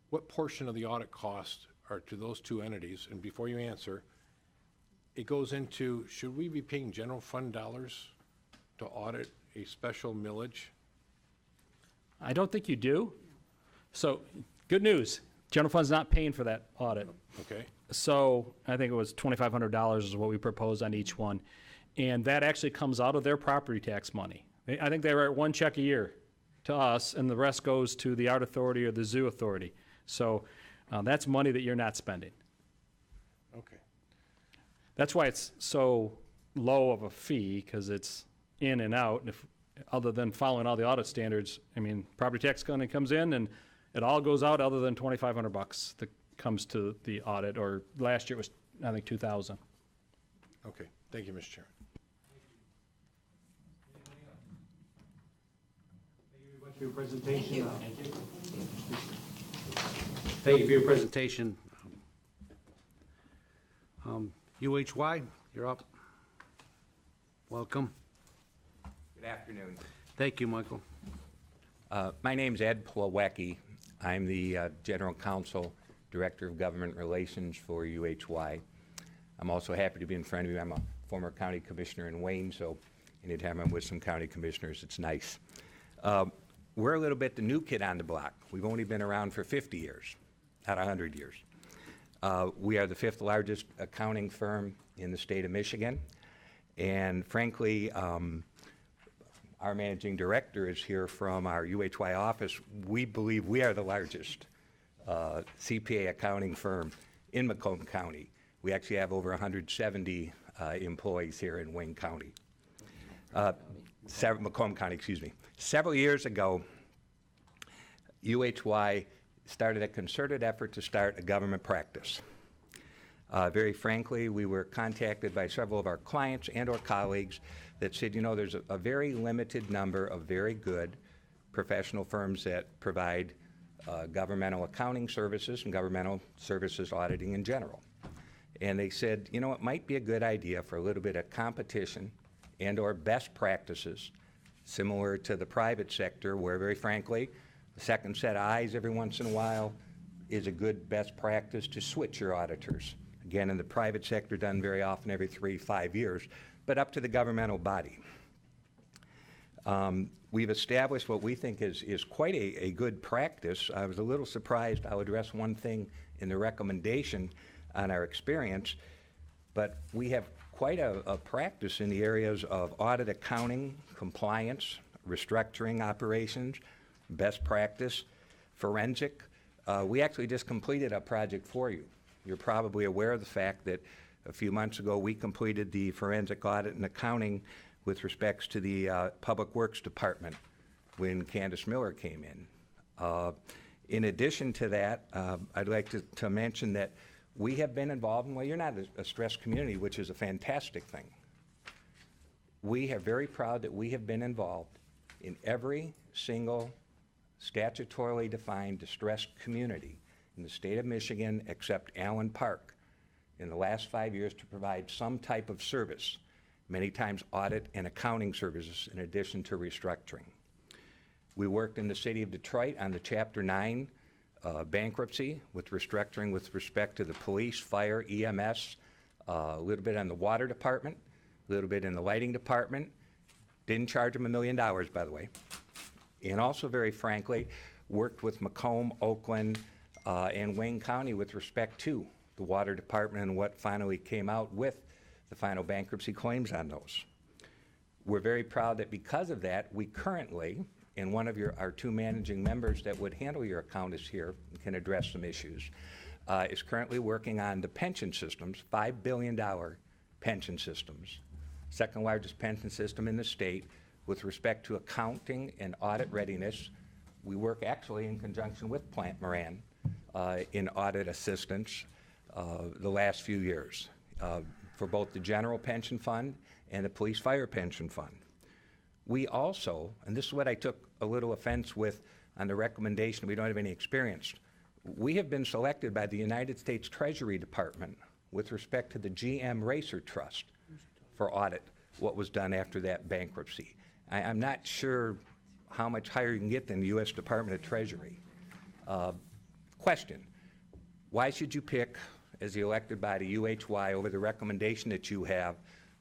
what portion of the audit costs are to those two entities? And before you answer, it goes into, should we be paying general fund dollars to audit a special millage? I don't think you do. So, good news, general fund's not paying for that audit. Okay. So I think it was $2,500 is what we proposed on each one. And that actually comes out of their property tax money. I think they write one check a year to us, and the rest goes to the Art Authority or the Zoo Authority. So that's money that you're not spending. Okay. That's why it's so low of a fee, because it's in and out. And if, other than following all the audit standards, I mean, property tax money comes in and it all goes out other than $2,500 that comes to the audit, or last year it was, I think, $2,000. Okay, thank you, Mr. Chairman. For your presentation. Thank you for your presentation. UHY, you're up. Welcome. Good afternoon. Thank you, Michael. My name's Ed Plawecki. I'm the General Counsel, Director of Government Relations for UHY. I'm also happy to be in front of you. I'm a former county commissioner in Wayne, so anytime I'm with some county commissioners, it's nice. We're a little bit the new kid on the block. We've only been around for 50 years, not 100 years. We are the 5th largest accounting firm in the state of Michigan. And frankly, our managing director is here from our UHY office. We believe we are the largest CPA accounting firm in Macomb County. We actually have over 170 employees here in Wayne County. Macomb County, excuse me. Several years ago, UHY started a concerted effort to start a government practice. Very frankly, we were contacted by several of our clients and our colleagues that said, you know, there's a very limited number of very good professional firms that provide governmental accounting services and governmental services auditing in general. And they said, you know, it might be a good idea for a little bit of competition and or best practices similar to the private sector, where very frankly, the second set of eyes every once in a while is a good best practice to switch your auditors. Again, in the private sector, done very often every 3-5 years, but up to the governmental body. We've established what we think is quite a good practice. I was a little surprised. I'll address one thing in the recommendation on our experience, but we have quite a practice in the areas of audit accounting, compliance, restructuring operations, best practice, forensic. We actually just completed a project for you. You're probably aware of the fact that a few months ago we completed the forensic audit and accounting with respects to the Public Works Department when Candace Miller came in. In addition to that, I'd like to mention that we have been involved in, well, you're not a stressed community, which is a fantastic thing. We are very proud that we have been involved in every single statutorily defined distressed community in the state of Michigan except Allen Park in the last 5 years to provide some type of service, many times audit and accounting services in addition to restructuring. We worked in the city of Detroit on the Chapter 9 bankruptcy with restructuring with respect to the police, fire, EMS, a little bit on the water department, a little bit in the lighting department. Didn't charge them $1 million, by the way. And also, very frankly, worked with Macomb, Oakland, and Wayne County with respect to the water department and what finally came out with the final bankruptcy claims on those. We're very proud that because of that, we currently, and one of our 2 managing members that would handle your account is here and can address some issues, is currently working on the pension systems, $5 billion pension systems, second largest pension system in the state. With respect to accounting and audit readiness, we work actually in conjunction with Plante Moran in audit assistance the last few years for both the general pension fund and the police fire pension fund. We also, and this is what I took a little offense with on the recommendation, we don't have any experience. We have been selected by the United States Treasury Department with respect to the GM Racer Trust for audit, what was done after that bankruptcy. I'm not sure how much higher you can get than the U.S. Department of Treasury. Question, why should you pick, as the elected body, UHY, over the recommendation that you have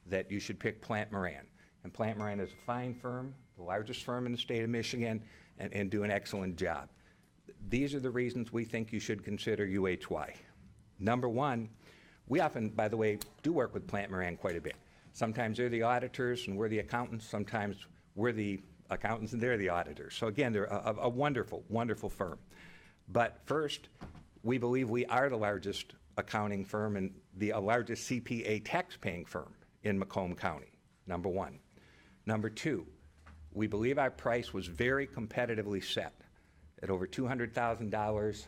that you should pick Plante Moran? And Plante Moran is a fine firm, the largest firm in the state of Michigan, and do an excellent job. These are the reasons we think you should consider UHY. Number one, we often, by the way, do work with Plante Moran quite a bit. Sometimes they're the auditors and we're the accountants. Sometimes we're the accountants and they're the auditors. So again, they're a wonderful, wonderful firm. But first, we believe we are the largest accounting firm and the largest CPA tax-paying firm in Macomb County, number one. Number two, we believe our price was very competitively set at over $200,000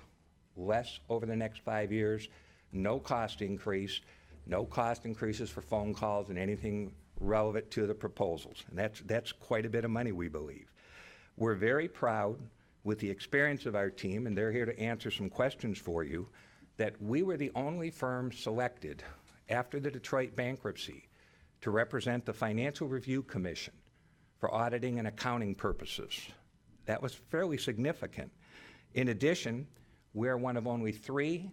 less over the next 5 years, no cost increase, no cost increases for phone calls and anything relevant to the proposals. And that's quite a bit of money, we believe. We're very proud with the experience of our team, and they're here to answer some questions for you, that we were the only firm selected after the Detroit bankruptcy to represent the Financial Review Commission for auditing and accounting purposes. That was fairly significant. In addition, we're one of only 3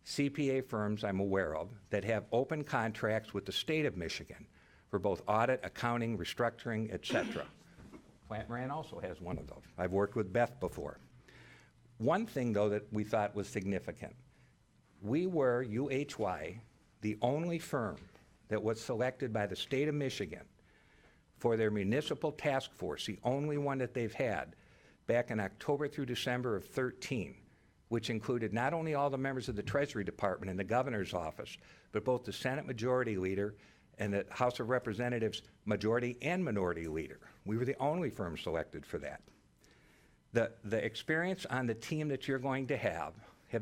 CPA firms I'm aware of that have open contracts with the state of Michigan for both audit, accounting, restructuring, et cetera. Plante Moran also has one of those. I've worked with Beth before. One thing, though, that we thought was significant, we were, UHY, the only firm that was selected by the state of Michigan for their municipal task force, the only one that they've had, back in October through December of 13, which included not only all the members of the Treasury Department and the governor's office, but both the Senate Majority Leader and the House of Representatives Majority and Minority Leader. We were the only firm selected for that. The experience on the team that you're going to have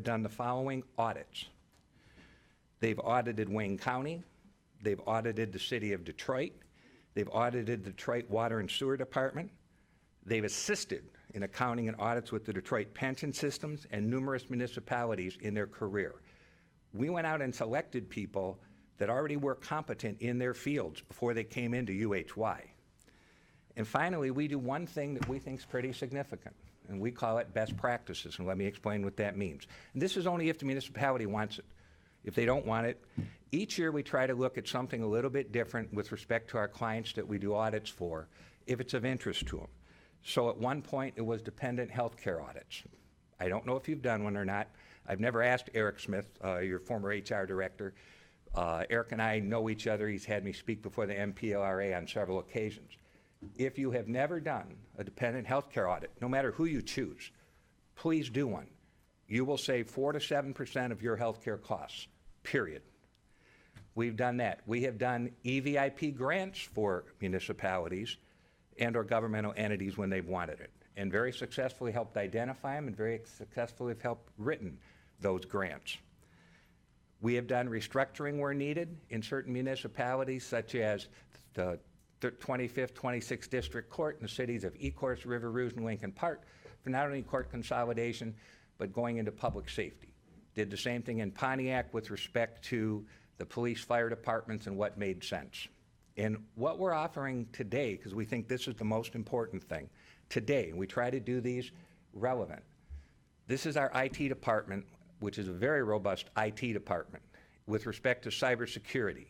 done the following audits. They've audited Wayne County, they've audited the city of Detroit, they've audited the Detroit Water and Sewer Department, they've assisted in accounting and audits with the Detroit pension systems and numerous municipalities in their career. We went out and selected people that already were competent in their fields before they came into UHY. And finally, we do one thing that we think is pretty significant, and we call it best practices, and let me explain what that means. And this is only if the municipality wants it. If they don't want it, each year we try to look at something a little bit different with respect to our clients that we do audits for, if it's of interest to them. So at one point, it was dependent health care audits. I don't know if you've done one or not. I've never asked Eric Smith, your former HR director. Eric and I know each other. He's had me speak before the MPLRA on several occasions. If you have never done a dependent health care audit, no matter who you choose, please do one. You will save 4 to 7% of your health care costs, period. We've done that. We have done EVIP grants for municipalities and or governmental entities when they've wanted it, and very successfully helped identify them and very successfully have helped written those grants. We have done restructuring where needed in certain municipalities, such as the 25th, 26th District Court in the cities of Ecorse, River Rouge, and Lincoln Park, for not only court consolidation, but going into public safety. Did the same thing in Pontiac with respect to the police, fire departments, and what made sense. And what we're offering today, because we think this is the most important thing, today, and we try to do these relevant. This is our IT department, which is a very robust IT department with respect to cybersecurity.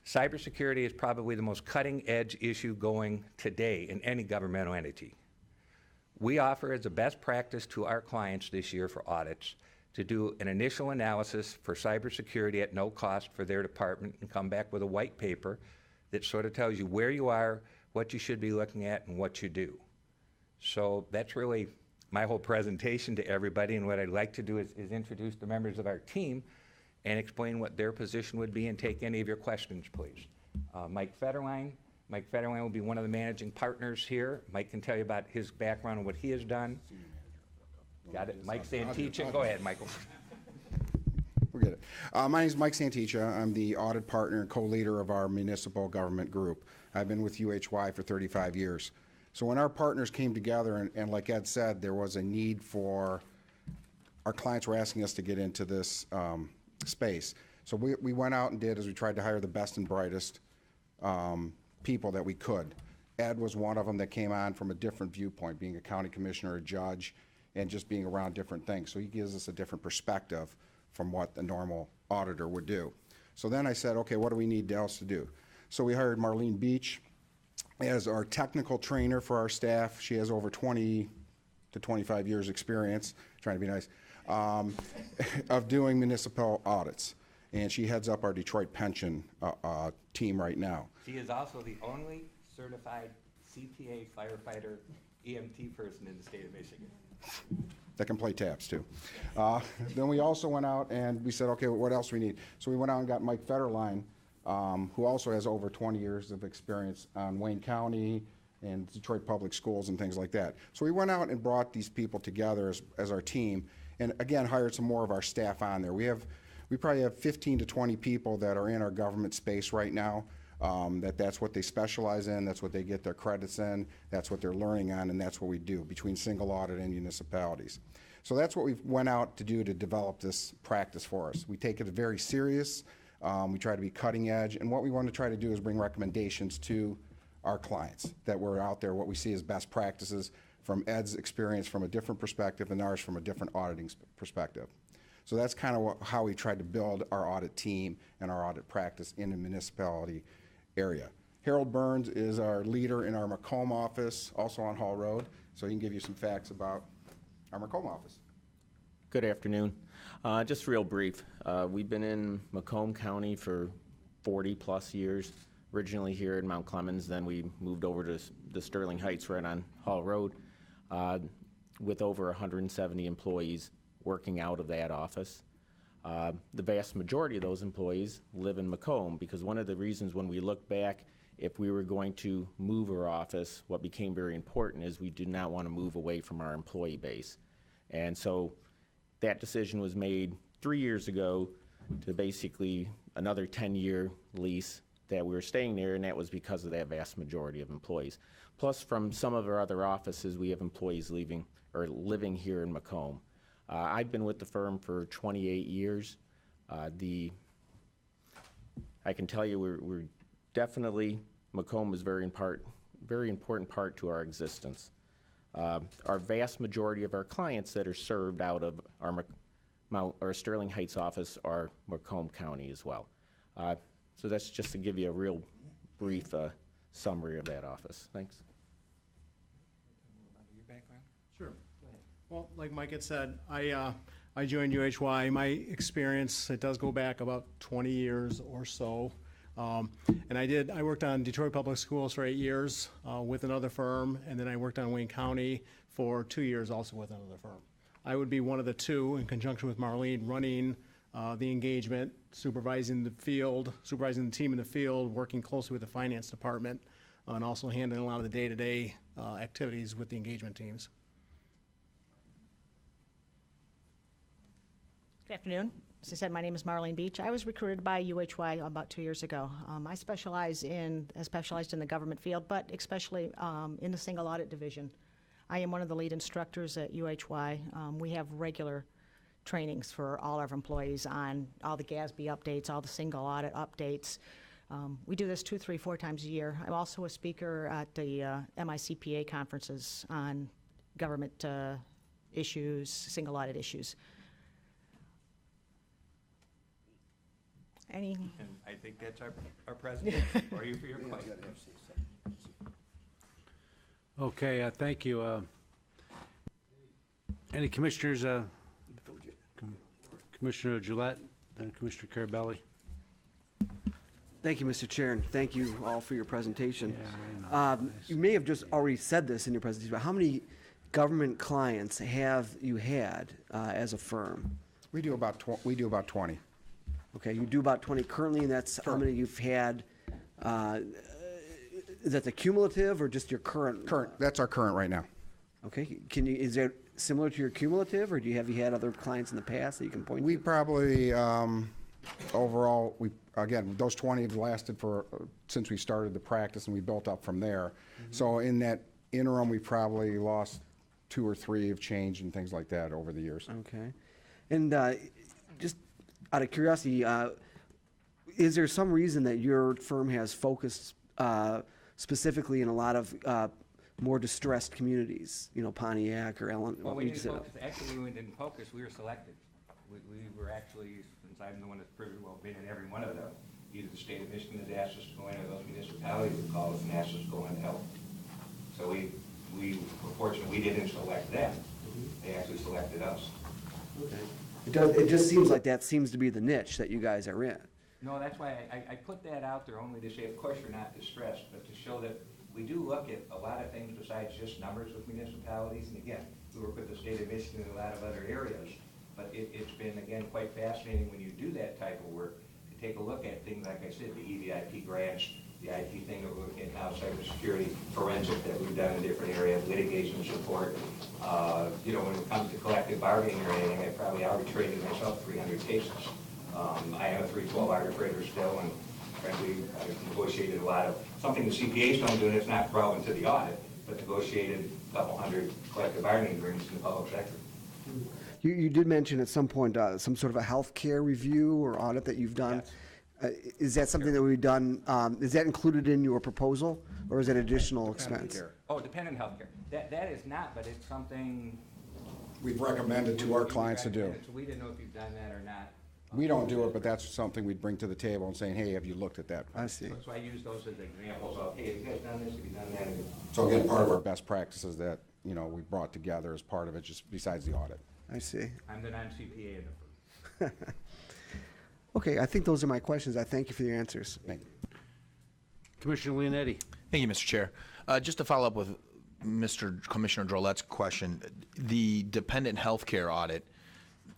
Cybersecurity is probably the most cutting-edge issue going today in any governmental entity. We offer as a best practice to our clients this year for audits to do an initial analysis for cybersecurity at no cost for their department and come back with a white paper that sort of tells you where you are, what you should be looking at, and what you do. So that's really my whole presentation to everybody, and what I'd like to do is introduce the members of our team and explain what their position would be and take any of your questions, please. Mike Federline. Mike Federline will be one of the managing partners here. Mike can tell you about his background and what he has done. Got it. Mike Santicchia. Go ahead, Michael. We'll get it. My name is Mike Santicchia. I'm the audit partner and co-leader of our municipal government group. I've been with UHY for 35 years. So when our partners came together, and like Ed said, there was a need for, our clients were asking us to get into this space. So we went out and did, as we tried to hire the best and brightest people that we could. Ed was one of them that came on from a different viewpoint, being a county commissioner, a judge, and just being around different things. So he gives us a different perspective from what the normal auditor would do. So then I said, okay, what do we need else to do? So we hired Marlene Beach as our technical trainer for our staff. She has over 20 to 25 years experience, trying to be nice, of doing municipal audits. and she heads up our Detroit pension team right now. She is also the only certified CPA firefighter EMT person in the state of Michigan. That can play taps too. Then we also went out and we said, okay, what else we need? So we went out and got Mike Federline, who also has over 20 years of experience on Wayne County and Detroit Public Schools and things like that. So we went out and brought these people together as our team, and again, hired some more of our staff on there. We probably have 15 to 20 people that are in our government space right now. That's what they specialize in, that's what they get their credits in, that's what they're learning on, and that's what we do between single audit and municipalities. So that's what we went out to do to develop this practice for us. We take it very serious, we try to be cutting edge, and what we want to try to do is bring recommendations to our clients that we're out there, what we see as best practices from Ed's experience from a different perspective and ours from a different auditing perspective. So that's kind of how we tried to build our audit team and our audit practice in the municipality area. Harold Burns is our leader in our Macomb office, also on Hall Road, so he can give you some facts about our Macomb office. Good afternoon. Just real brief. We've been in Macomb County for 40-plus years, originally here in Mount Clemens, then we moved over to the Sterling Heights right on Hall Road with over 170 employees working out of that office. The vast majority of those employees live in Macomb, because one of the reasons when we look back, if we were going to move our office, what became very important is we did not want to move away from our employee base. And so that decision was made 3 years ago to basically another 10-year lease that we were staying there, and that was because of that vast majority of employees. Plus, from some of our other offices, we have employees leaving or living here in Macomb. I've been with the firm for 28 years. I can tell you we're definitely, Macomb is very important part to our existence. Our vast majority of our clients that are served out of our Sterling Heights office are Macomb County as well. So that's just to give you a real brief summary of that office. Thanks. Your background? Sure. Well, like Mike had said, I joined UHY. My experience, it does go back about 20 years or so. And I worked on Detroit Public Schools for 8 years with another firm, and then I worked on Wayne County for 2 years also with another firm. I would be one of the two, in conjunction with Marlene, running the engagement, supervising the team in the field, working closely with the finance department, and also handling a lot of the day-to-day activities with the engagement teams. Good afternoon. As I said, my name is Marlene Beach. I was recruited by UHY about 2 years ago. I specialized in the government field, but especially in the single audit division. I am one of the lead instructors at UHY. We have regular trainings for all our employees on all the GASB updates, all the single audit updates. We do this 2, 3, 4 times a year. I'm also a speaker at the MICPA conferences on government issues, single audit issues. And I think that's our president. Are you for your question? Okay, thank you. Any commissioners? Commissioner Gillette, then Commissioner Carabelli. Thank you, Mr. Chair, and thank you all for your presentation. You may have just already said this in your presentation, but how many government clients have you had as a firm? We do about 20. Okay, you do about 20 currently, and that's how many you've had. Is that the cumulative or just your current? Current. That's our current right now. Okay, is that similar to your cumulative, or have you had other clients in the past that you can point to? We probably overall again those 20 have lasted for since we started the practice, and we built up from there. Mm-hmm. So in that interim, we probably lost 2 or 3 of change and things like that over the years. Okay, and just out of curiosity, is there some reason that your firm has focused specifically in a lot of more distressed communities, Pontiac or Ellen? Well, we didn't focus. Actually, we didn't focus. We were selected. We were actually, since I'm the one that's pretty well been in every one of them, either the state of Michigan has asked us to go into those municipalities have called us and asked us to go in and help. So we were fortunate we didn't select them. They actually selected us. Okay. It just seems like that seems to be the niche that you guys are in. No, that's why I put that out there only to say, of course, you're not distressed, but to show that we do look at a lot of things besides just numbers with municipalities. And again, we work with the state of Michigan and a lot of other areas. But it's been, again, quite fascinating when you do that type of work to take a look at things, like I said, the EVIP grants, the IT thing that we're looking at now, cybersecurity, forensic that we've done in different areas, litigation support. You know, when it comes to collective bargaining or anything, I probably arbitrated myself 300 cases. I am a 312 arbitrator still, and frankly, I've negotiated a lot of, something the CPAs don't do, and it's not relevant to the audit, but negotiated a couple hundred collective bargaining agreements in the public sector. You did mention at some point some sort of a healthcare review or audit that you've done. Yes. Is that something that we've done, is that included in your proposal, or is that additional expense? Oh, dependent healthcare. That is not, but it's something. We've recommended to our clients to do. So we didn't know if you've done that or not. We don't do it, but that's something we'd bring to the table and saying, hey, have you looked at that? I see. So I use those as examples of, hey, have you guys done this, have you done that? So again, part of our best practices that, you know, we brought together as part of it, just besides the audit. I see. I'm the non-CPA in the firm. Okay, I think those are my questions. I thank you for your answers. Thank you. Commissioner Leonetti. Thank you, Mr. Chair. Just to follow up with Mr. Commissioner Drollette's question, the dependent healthcare audit,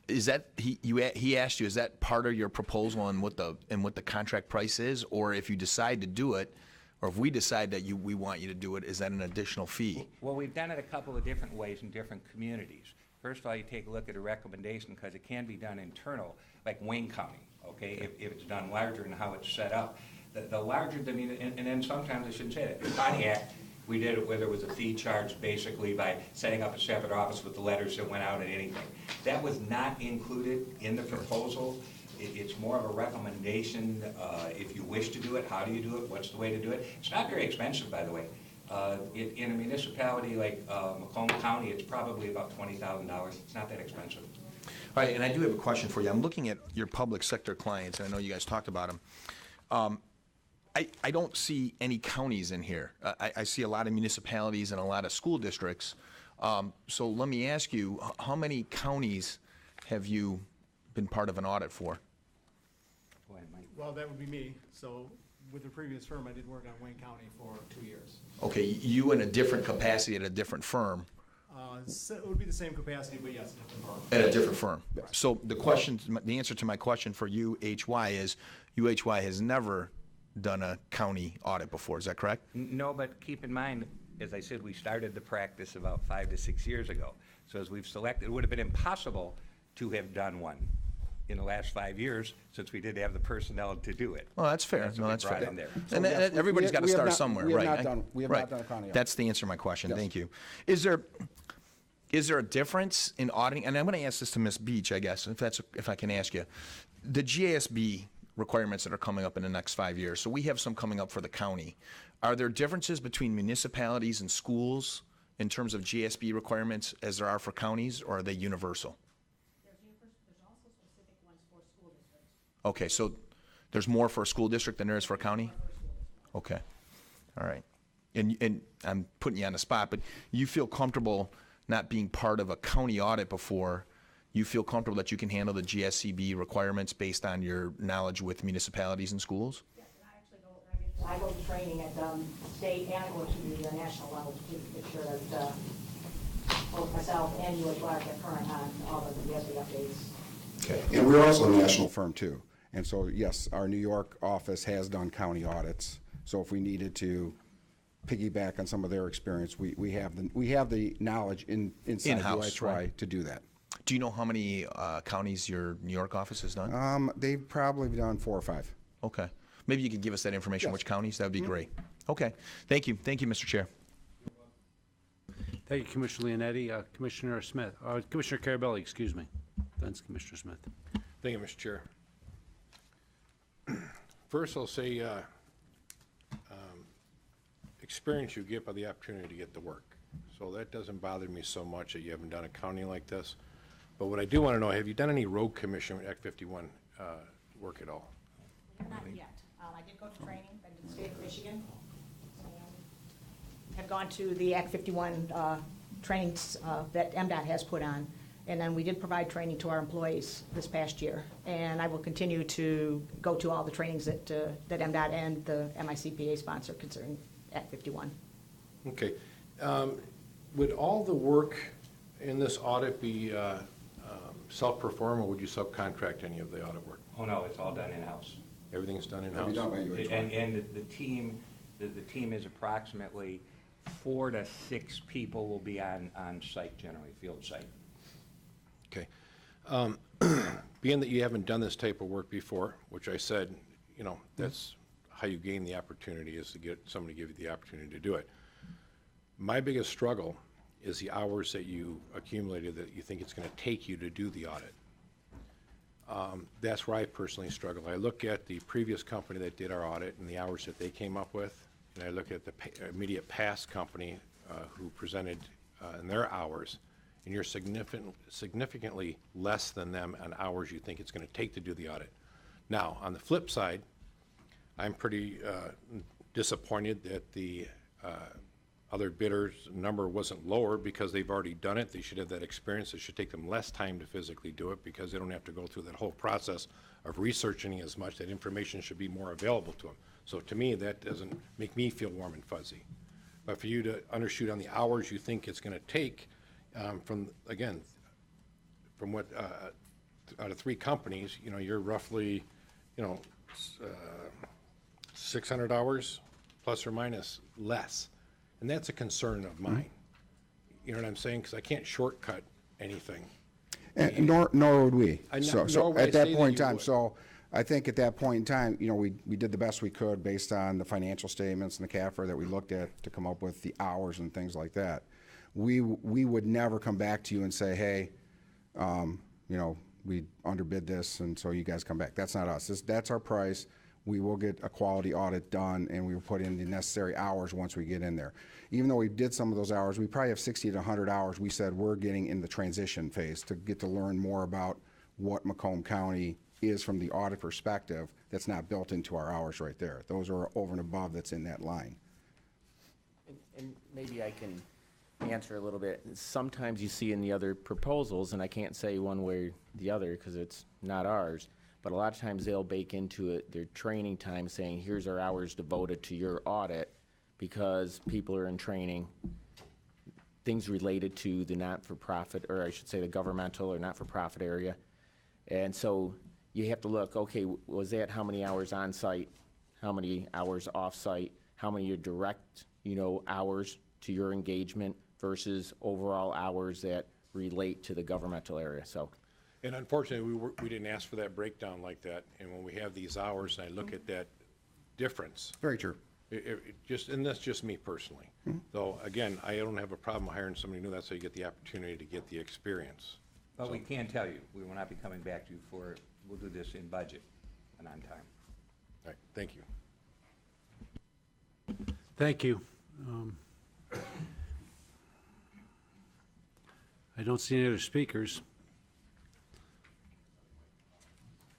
is that, he asked you, is that part of your proposal and what the contract price is? Or if you decide to do it, or if we decide that we want you to do it, is that an additional fee? Well, we've done it a couple of different ways in different communities. First of all, you take a look at a recommendation, because it can be done internal, like Wayne County, okay, if it's done larger and how it's set up. The larger, and then sometimes I shouldn't say that. In Pontiac, we did it where there was a fee charged basically by setting up a separate office with the letters that went out and anything. That was not included in the proposal. It's more of a recommendation. If you wish to do it, how do you do it? What's the way to do it? It's not very expensive, by the way. In a municipality like Macomb County, it's probably about $20,000. It's not that expensive. All right, and I do have a question for you. I'm looking at your public sector clients, and I know you guys talked about them. I don't see any counties in here. I see a lot of municipalities and a lot of school districts. So let me ask you, how many counties have you been part of an audit for? Well, that would be me. So with the previous firm, I did work on Wayne County for 2 years. Okay, you in a different capacity at a different firm. It would be the same capacity, but yes, a different firm. At a different firm. So the answer to my question for UHY is, UHY has never done a county audit before, is that correct? No, but keep in mind, as I said, we started the practice about 5 to 6 years ago. So as we've selected, it would have been impossible to have done one in the last 5 years, since we didn't have the personnel to do it. Well, that's fair. That's No, what we that's brought fair. in there. And yes, everybody's got to we have start not- somewhere, we have right? not done- we have not done a county audit. That's the answer to my question. Yes. Thank you. Is there a difference in auditing? And I'm going to ask this to Ms. Beach, I guess, if I can ask you. The GASB requirements that are coming up in the next 5 years, so we have some coming up for the county. Are there differences between municipalities and schools in terms of GSB requirements as there are for counties, or are they universal? There's also specific ones for school districts. Okay, so there's more for a school district than there is for a county? Okay, all right. And I'm putting you on the spot, but you feel comfortable not being part of a county audit before? You feel comfortable that you can handle the GSCB requirements based on your knowledge with municipalities and schools? Yes, and I actually go to training at state and I go to the national level to make sure that both myself and UHY get current on all of the GSB updates. Okay. And we're also a national firm too. And so, yes, our New York office has done county audits. So if we needed to piggyback on some of their experience, we have the knowledge inside In-house, UHY right. to do that. Do you know how many counties your New York office has done? They've probably done 4 or 5. Okay. Maybe you could give us that information, Yes. which counties? That would be great. Okay. Thank you. Thank you, Mr. Chair. Thank you, Commissioner Leonetti. Commissioner Smith, Commissioner Carabelli, excuse me. That's Commissioner Smith. Thank you, Mr. Chair. First, I'll say experience you get by the opportunity to get the work. So that doesn't bother me so much that you haven't done accounting like this. But what I do want to know, have you done any road commission Act 51 work at all? Not yet. I did go to training, been to the state of Michigan. Have gone to the Act 51 trainings that MDOT has put on, And then we did provide training to our employees this past year. And I will continue to go to all the trainings that MDOT and the MICPA sponsor concerning Act 51. Okay. Would all the work in this audit be self-perform, or would you subcontract any of the audit work? Oh, no, it's all done in-house. Everything's done It'll be in-house? done by UHY. And the team is approximately 4 to 6 people will be on site generally, field site. Okay. Being that you haven't done this type of work before, which I said, you know, that's how you gain the opportunity, is to get somebody to give you the opportunity to do it. My biggest struggle is the hours that you accumulated that you think it's going to take you to do the audit. That's where I personally struggle. I look at the previous company that did our audit and the hours that they came up with, and I look at the immediate past company who presented in their hours, and you're significantly less than them on hours you think it's going to take to do the audit. Now, on the flip side, I'm pretty disappointed that the other bidders' number wasn't lower because they've already done it. They should have that experience. It should take them less time to physically do it because they don't have to go through that whole process of researching as much. That information should be more available to them. So to me, that doesn't make me feel warm and fuzzy. But for you to undershoot on the hours you think it's going to take, from what out of 3 companies, you know, you're roughly, you know, 600 hours plus or minus less. And that's a concern of mine. You know what I'm saying? Because I can't shortcut anything. And nor would we. So would I at that say point in that you time, would. so I think at that point in time, you know, we did the best we could based on the financial statements and the CAFR that we looked at to come up with the hours and things like that. We would never come back to you and say, hey, you know, we underbid this, and so you guys come back. That's not us. That's our price. We will get a quality audit done, and we will put in the necessary hours once we get in there. Even though we did some of those hours, we probably have 60 to 100 hours we said we're getting in the transition phase to get to learn more about what Macomb County is from the audit perspective. That's not built into our hours right there. Those are over and above that's in that line. And maybe I can answer a little bit. Sometimes you see in the other proposals, and I can't say one way or the other because it's not ours, but a lot of times they'll bake into it their training time saying, here's our hours devoted to your audit because people are in training, things related to the not-for-profit, or I should say the governmental or not-for-profit area. And so you have to look, okay, was that how many hours on site, how many hours off site, how many are direct, you know, hours to your engagement versus overall hours that relate to the governmental area. So. And unfortunately, we didn't ask for that breakdown like that. And when we have these hours, and I look at that difference. Very true. And that's just me personally. Though, again, I don't have a problem hiring somebody new. That's how you get the opportunity to get the experience. But we can tell you, we will not be coming back to you we'll do this in budget and on time. All right, thank you. Thank you. I don't see any other speakers.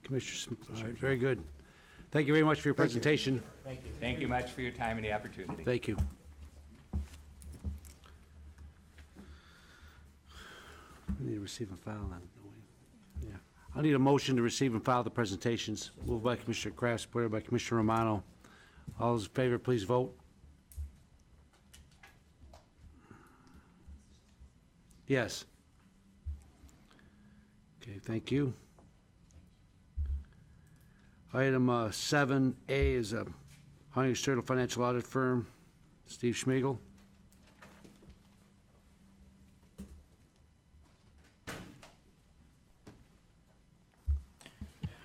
Commissioner Smith, all right, very good. Thank you very much for your presentation. Thank you. Thank you much for your time and the opportunity. Thank you. We need to receive and file that, don't we? Yeah. I need a motion to receive and file the presentations. Moved by Commissioner Kraft, supported by Commissioner Romano. All those in favor, please vote. Yes. Okay, thank you. Item 7A is a Huntington Sterling Financial Audit Firm, Steve Smigiel.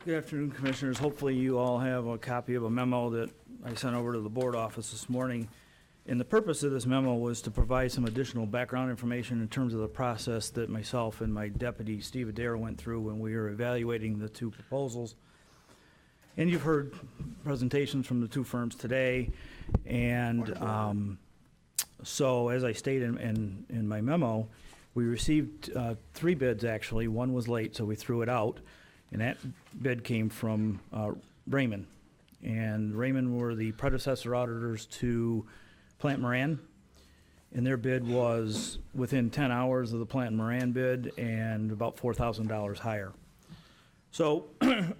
Good afternoon, Commissioners. Hopefully you all have a copy of a memo that I sent over to the board office this morning. And the purpose of this memo was to provide some additional background information in terms of the process that myself and my deputy, Steve Adair, went through when we were evaluating the 2 proposals. And you've heard presentations from the 2 firms today. And so as I stated in my memo, we received 3 bids actually. 1 was late, so we threw it out. And that bid came from Raymond. And Raymond were the predecessor auditors to Plante Moran. and their bid was within 10 hours of the Plante and Moran bid and about $4,000 higher. So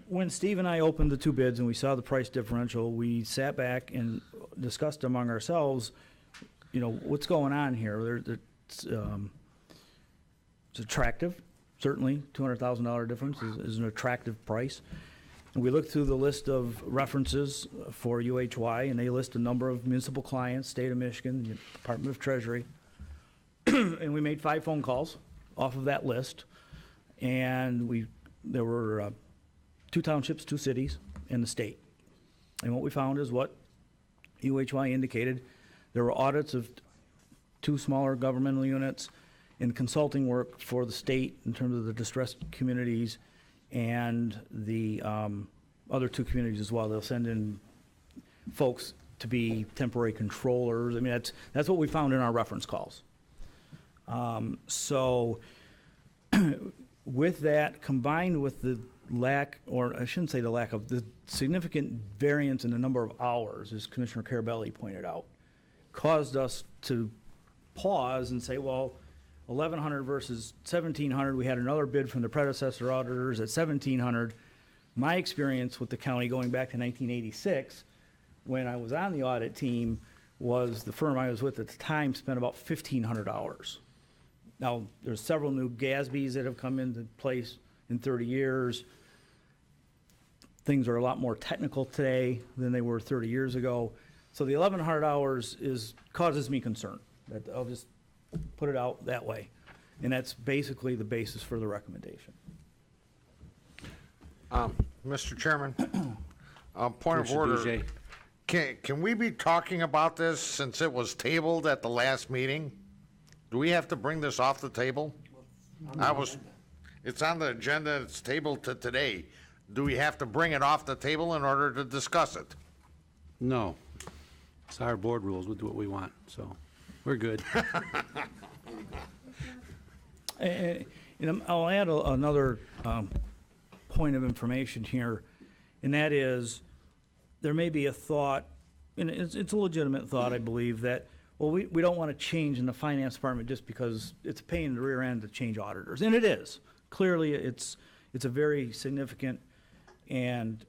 when Steve and I opened the two bids and we saw the price differential, we sat back and discussed among ourselves, you know, what's going on here. It's attractive, certainly. $200,000 difference is an attractive price. And we looked through the list of references for UHY, and they list a number of municipal clients, State of Michigan, the Department of Treasury. And we made 5 phone calls off of that list. And there were 2 townships, 2 cities, and the state. And what we found is what UHY indicated. There were audits of 2 smaller governmental units and consulting work for the state in terms of the distressed communities and the other 2 communities as well. They'll send in folks to be temporary controllers. I mean, that's what we found in our reference calls. So with that, combined with the lack, or I shouldn't say the lack of, the significant variance in the number of hours, as Commissioner Carabelli pointed out, caused us to pause and say, well, 1,100 versus 1,700. We had another bid from the predecessor auditors at 1,700. My experience with the county going back to 1986, when I was on the audit team, was the firm I was with at the time spent about 1,500 hours. Now, there's several new GASBs that have come into place in 30 years. Things are a lot more technical today than they were 30 years ago. So the 1,100 hours causes me concern. I'll just put it out that way. And that's basically the basis for the recommendation. Mr. Chairman, point of order. Can we be talking about this since it was tabled at the last meeting? Do we have to bring this off the table? It's on the agenda, it's tabled to today. Do we have to bring it off the table in order to discuss it? No. It's our board rules. We'll do what we want, so we're good. And I'll add another point of information here, and that is there may be a thought, and it's a legitimate thought, I believe, that, well, we don't want to change in the finance department just because it's a pain in the rear end to change auditors. And it is. Clearly, it's a very significant and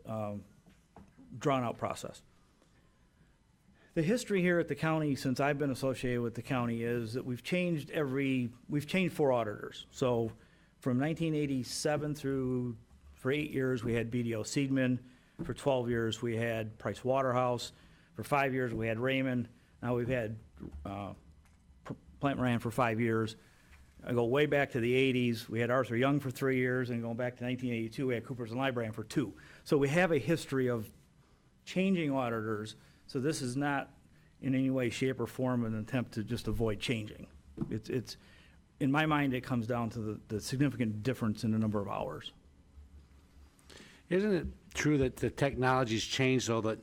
drawn-out process. The history here at the county, since I've been associated with the county, is that we've changed 4 auditors. So from 1987 for 8 years, we had BDO Seidman. For 12 years, we had Price Waterhouse. For 5 years, we had Raymond. Now we've had Plante Moran for 5 years. I go way back to the 80s. We had Arthur Young for 3 years, and going back to 1982, we had Coopers and Librarian for 2. So we have a history of changing auditors. So this is not in any way, shape, or form an attempt to just avoid changing. It's in my mind, it comes down to the significant difference in the number of hours. Isn't it true that the technology's changed so that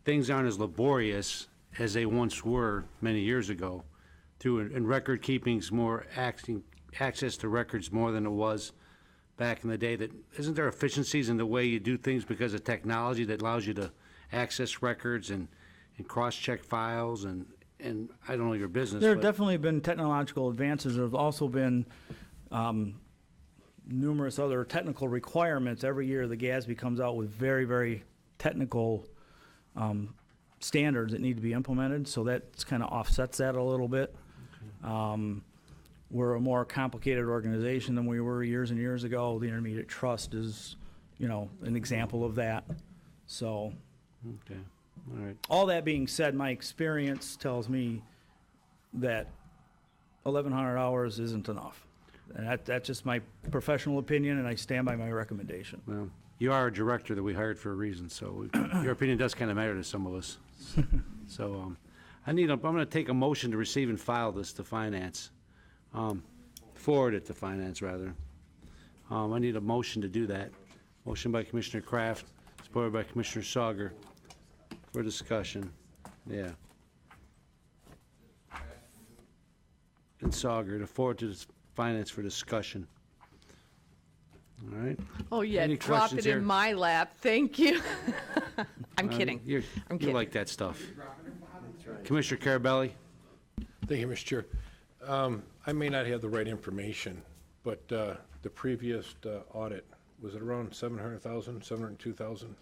things aren't as laborious as they once were many years ago? And record keeping's more access to records more than it was back in the day. That isn't there efficiencies in the way you do things because of technology that allows you to access records and cross-check files and I don't know your business. There have definitely been technological advances. There have also been numerous other technical requirements. Every year the GASB comes out with very, very technical standards that need to be implemented, so that kind of offsets that a little bit. We're a more complicated organization than we were years and years ago. The Intermediate Trust is, an example of that. So, okay, all right. All that being said, my experience tells me that 1,100 hours isn't enough. And that's just my professional opinion, and I stand by my recommendation. Well, you are a director that we hired for a reason, so your opinion does kind of matter to some of us. So I'm going to take a motion to receive and file this to finance. Forward it to finance, rather. I need a motion to do that. Motion by Commissioner Kraft, supported by Commissioner Sauger for discussion. Yeah. And Sauger to forward to finance for discussion. All right. Oh, yeah, Any drop questions it here? in my lap. Thank you. I'm kidding. You I'm kidding. like that stuff. Commissioner Carabelli? Thank you, Mr. Chair. I may not have the right information, but the previous audit, was it around 700,000, 702,000?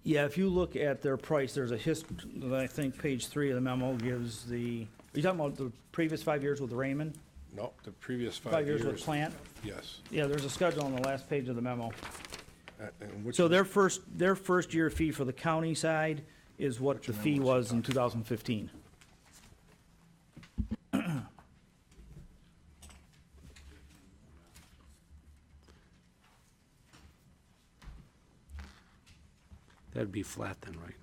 Yeah, if you look at their price, there's a I think page 3 of the memo gives the, are you talking about the previous 5 years with Raymond? No, the previous 5 years with Plant? Yes. Yeah, there's a schedule on the last page of the memo. And which So one? their first year fee for the county side is what the fee was in 2015. That'd be flat then, right?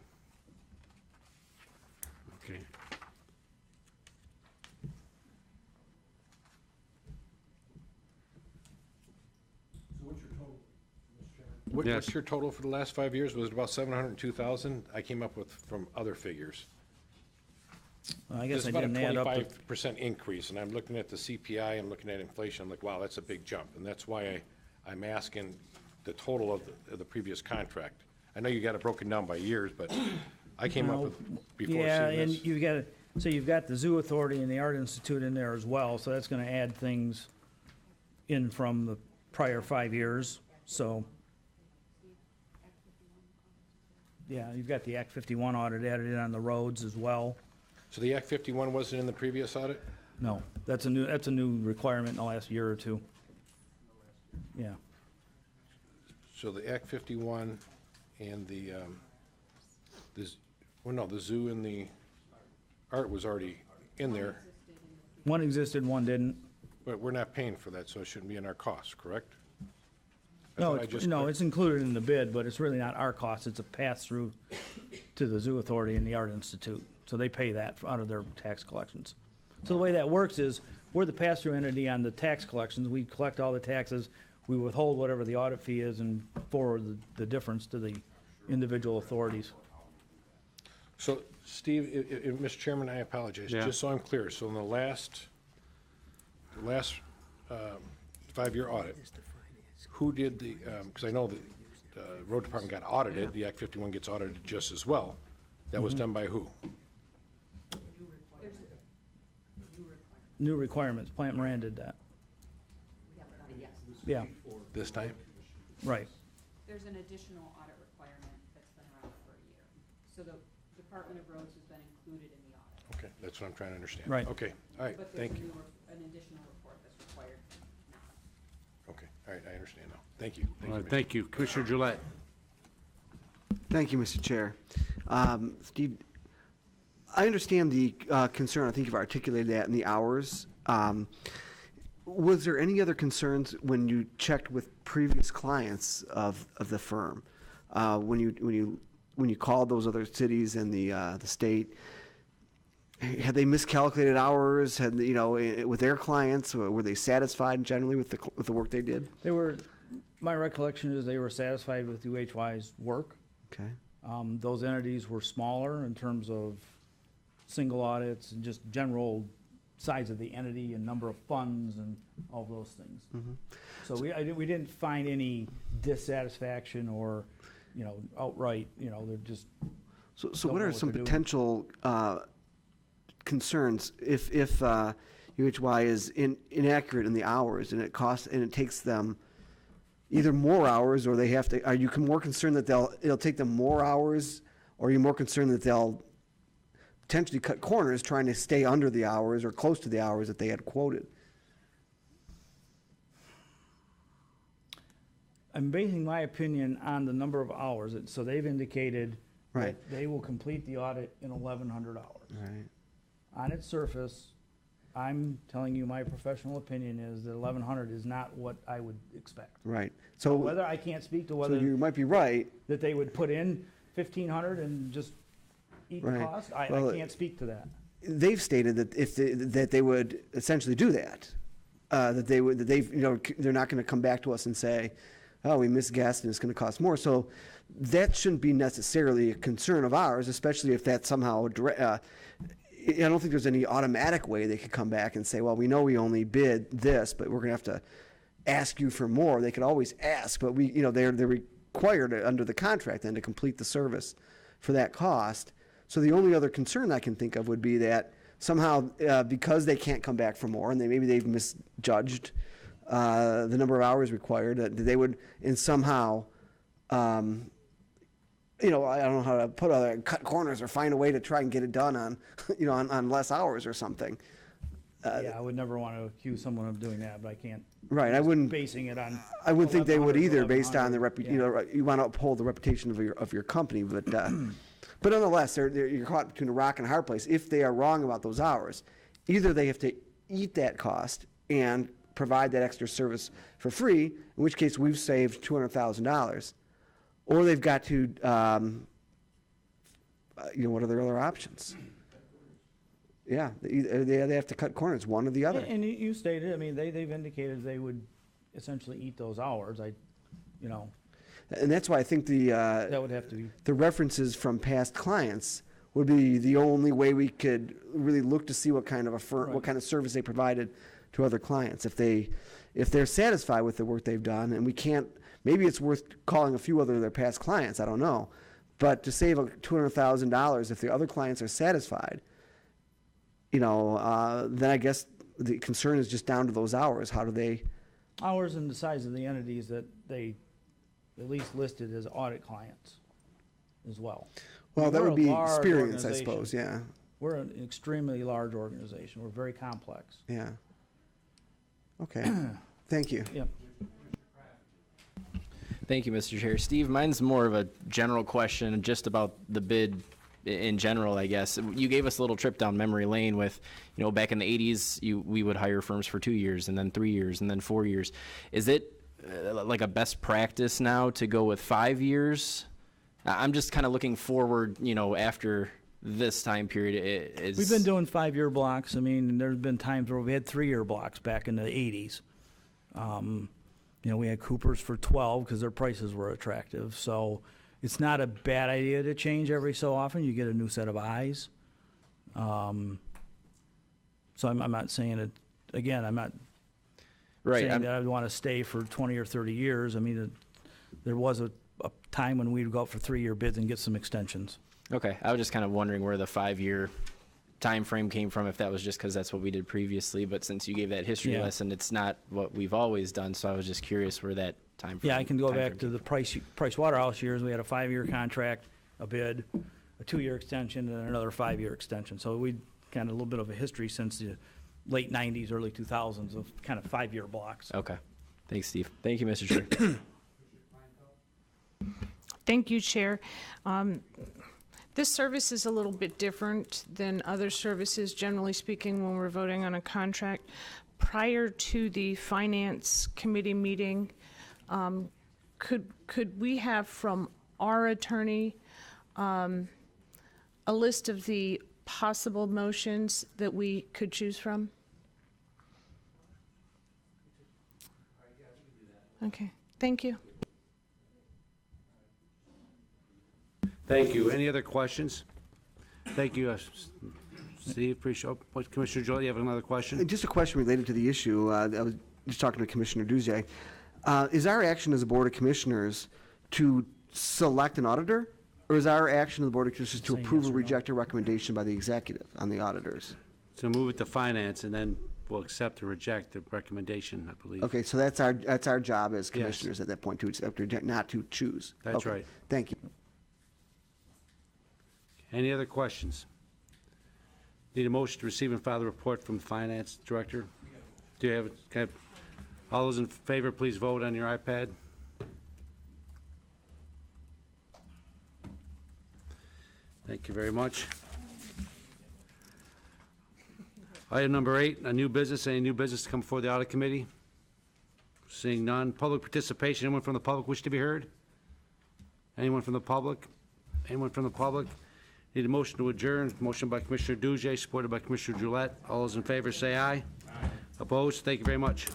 Okay. What's your total for the last 5 years? Was it about 702,000? I came up with from other figures. Well, I guess I It's didn't add about up a the 25% increase, and I'm looking at the CPI, I'm looking at inflation, I'm like, wow, that's a big jump. And that's why I'm asking the total of the previous contract. I know you got it broken down by years, but I came up with, before Yeah, seeing and this. you've got the Zoo Authority and the Art Institute in there as well, so that's gonna add things in from the prior 5 years, so. Yeah, you've got the Act 51 audit added in on the roads as well. So the Act 51 wasn't in the previous audit? No, that's a new requirement in the last year or two. Yeah. So the Act 51 and the zoo and the art was already in there, One existed, one didn't. but we're not paying for that, so it shouldn't be in our costs, correct? I No, thought I just- it's included in the bid, but it's really not our cost. It's a pass-through to the Zoo Authority and the Art Institute. So they pay that out of their tax collections. So the way that works is, we're the pass-through entity on the tax collections. We collect all the taxes, we withhold whatever the audit fee is and forward the difference to the individual authorities. So, Steve, Mr. Chairman, I apologize, Yeah. just so I'm clear, so in the last 5-year audit, who did the, because I know the road department got audited, the Act 51 gets audited just as well. That was done by who? New requirements, Plant Moran did that. Yeah, This time? right. There's an additional audit requirement that's been around for a year. So the Department of Roads has been included in the audit. Okay, that's what I'm trying to understand. Right. Okay, all right, But there's thank you. an additional report that's required now. Okay, all right, I understand now. Thank you. All right, Mr. thank you. Commissioner Gillette. Thank you, Mr. Chair. Steve, I understand the concern. I think you've articulated that in the hours. Was there any other concerns when you checked with previous clients of the firm? When you called those other cities and the state, had they miscalculated hours? Had with their clients, were they satisfied generally with the work they did? My recollection is they were satisfied with UHY's work. Okay. Those entities were smaller in terms of single audits and just general size of the entity and number of funds and all those things. So we didn't find any dissatisfaction or, outright, they're just. So don't what know are some they're doing. potential concerns if UHY is inaccurate in the hours and it takes them either more hours or they have to? Are you more concerned that it'll take them more hours, or are you more concerned that they'll potentially cut corners trying to stay under the hours or close to the hours that they had quoted? I'm basing my opinion on the number of hours. So they've indicated Right. that they will complete the audit in 1,100 hours. Right. On its surface, I'm telling you my professional opinion is that 1,100 is not what I would expect. Right. So So, whether I can't speak to so whether you might be right. that they would put in 1,500 and just eat the Right. cost, I Well, can't speak to that. They've stated that that they would essentially do that. They're not going to come back to us and say, oh, we misguessed and it's going to cost more. So that shouldn't be necessarily a concern of ours, especially if that somehow, I don't think there's any automatic way they could come back and say, well, we know we only bid this, but we're going to have to ask you for more. They could always ask, but they're required under the contract then to complete the service for that cost. So the only other concern I can think of would be that somehow, because they can't come back for more, and maybe they've misjudged the number of hours required, that they would, and somehow, you know, I don't know how to put it, cut corners or find a way to try and get it done on, you know, on less hours or something. Yeah, I would never want to accuse someone of doing that, but I can't. Right, I wouldn't. Basing it on. I wouldn't think they would 1100 either, to based on the 1100, you know, you want to uphold the reputation of your company, but but nonetheless, you're caught between a rock and a hard place. If they are wrong about those hours, either they have to eat that cost and provide that extra service for free, in which case we've saved $200,000, or they've got to, you know, what are their other options? Yeah, they have to cut corners, one or the other. And you stated, I mean, they've indicated they would essentially eat those hours. You know. And that's why I think That would have to be. the references from past clients would be the only way we could really look to see what kind of what kind of service they provided to other clients. If they're satisfied with the work they've done, and we can't, maybe it's worth calling a few other of their past clients. I don't know, but to save $200,000 if the other clients are satisfied, you know, then I guess the concern is just down to those hours. How do they? Hours and the size of the entities that they at least listed as audit clients as well. Well, that We're would a be large experience, I organization. suppose, yeah. We're an extremely large organization. We're very complex. Yeah. Okay. Thank you. Yep. Thank you, Mr. Chair. Steve, mine's more of a general question just about the bid in general, I guess. You gave us a little trip down memory lane with, you know, back in the 80s, we would hire firms for 2 years and then 3 years and then 4 years. Is it like a best practice now to go with 5 years? I'm just kind of looking forward, you know, after this time period. We've been doing 5-year blocks. I mean, there's been times where we had 3-year blocks back in the 80s. You know, we had Coopers for 12 because their prices were attractive. So it's not a bad idea to change every so often. You get a new set of eyes. So I'm not saying it, again, I'm not saying that I'd want to stay for 20 or 30 years. I mean, there was a time when we'd go out for 3-year bids and get some extensions. Okay, I was just kind of wondering where the 5-year time frame came from, if that was just because that's what we did previously, but since you gave that history lesson, it's not what we've always done, so I was just curious where that time frame. Yeah, I can go back to the Price Waterhouse years. We had a 5-year contract, a bid, a 2-year extension, and another 5-year extension. So we kind of a little bit of a history since the late 90s, early 2000s of kind of 5-year blocks. Okay. Thanks, Steve. Thank you, Mr. Chair. Thank you, Chair. This service is a little bit different than other services, generally speaking, when we're voting on a contract. Prior to the Finance Committee meeting, could we have from our attorney a list of the possible motions that we could choose from? Okay, thank you. Thank you. Any other questions? Thank you, Steve. Appreciate it. Commissioner Joel, you have another question? Just a question related to the issue. I was just talking to Commissioner Duzay. Is our action as a Board of Commissioners to select an auditor, or is our action of the Board of Commissioners to approve or reject a recommendation by the executive on the auditors? So move it to finance, and then we'll accept or reject the recommendation, I believe. Okay, so that's our job as commissioners at that point, to accept or reject, not to choose. That's Okay, right. Thank you. Any other questions? Need a motion to receive and file the report from the Finance Director? Do you have it? All those in favor, please vote on your iPad. Thank you very much. Item number 8, a new business. Any new business to come before the Audit Committee? Seeing none. Public participation. Anyone from the public wish to be heard? Anyone from the public? Anyone from the public? Need a motion to adjourn. Motion by Commissioner Dujay, supported by Commissioner Gillette. All those in favor say aye. Aye. Opposed? Thank you very much.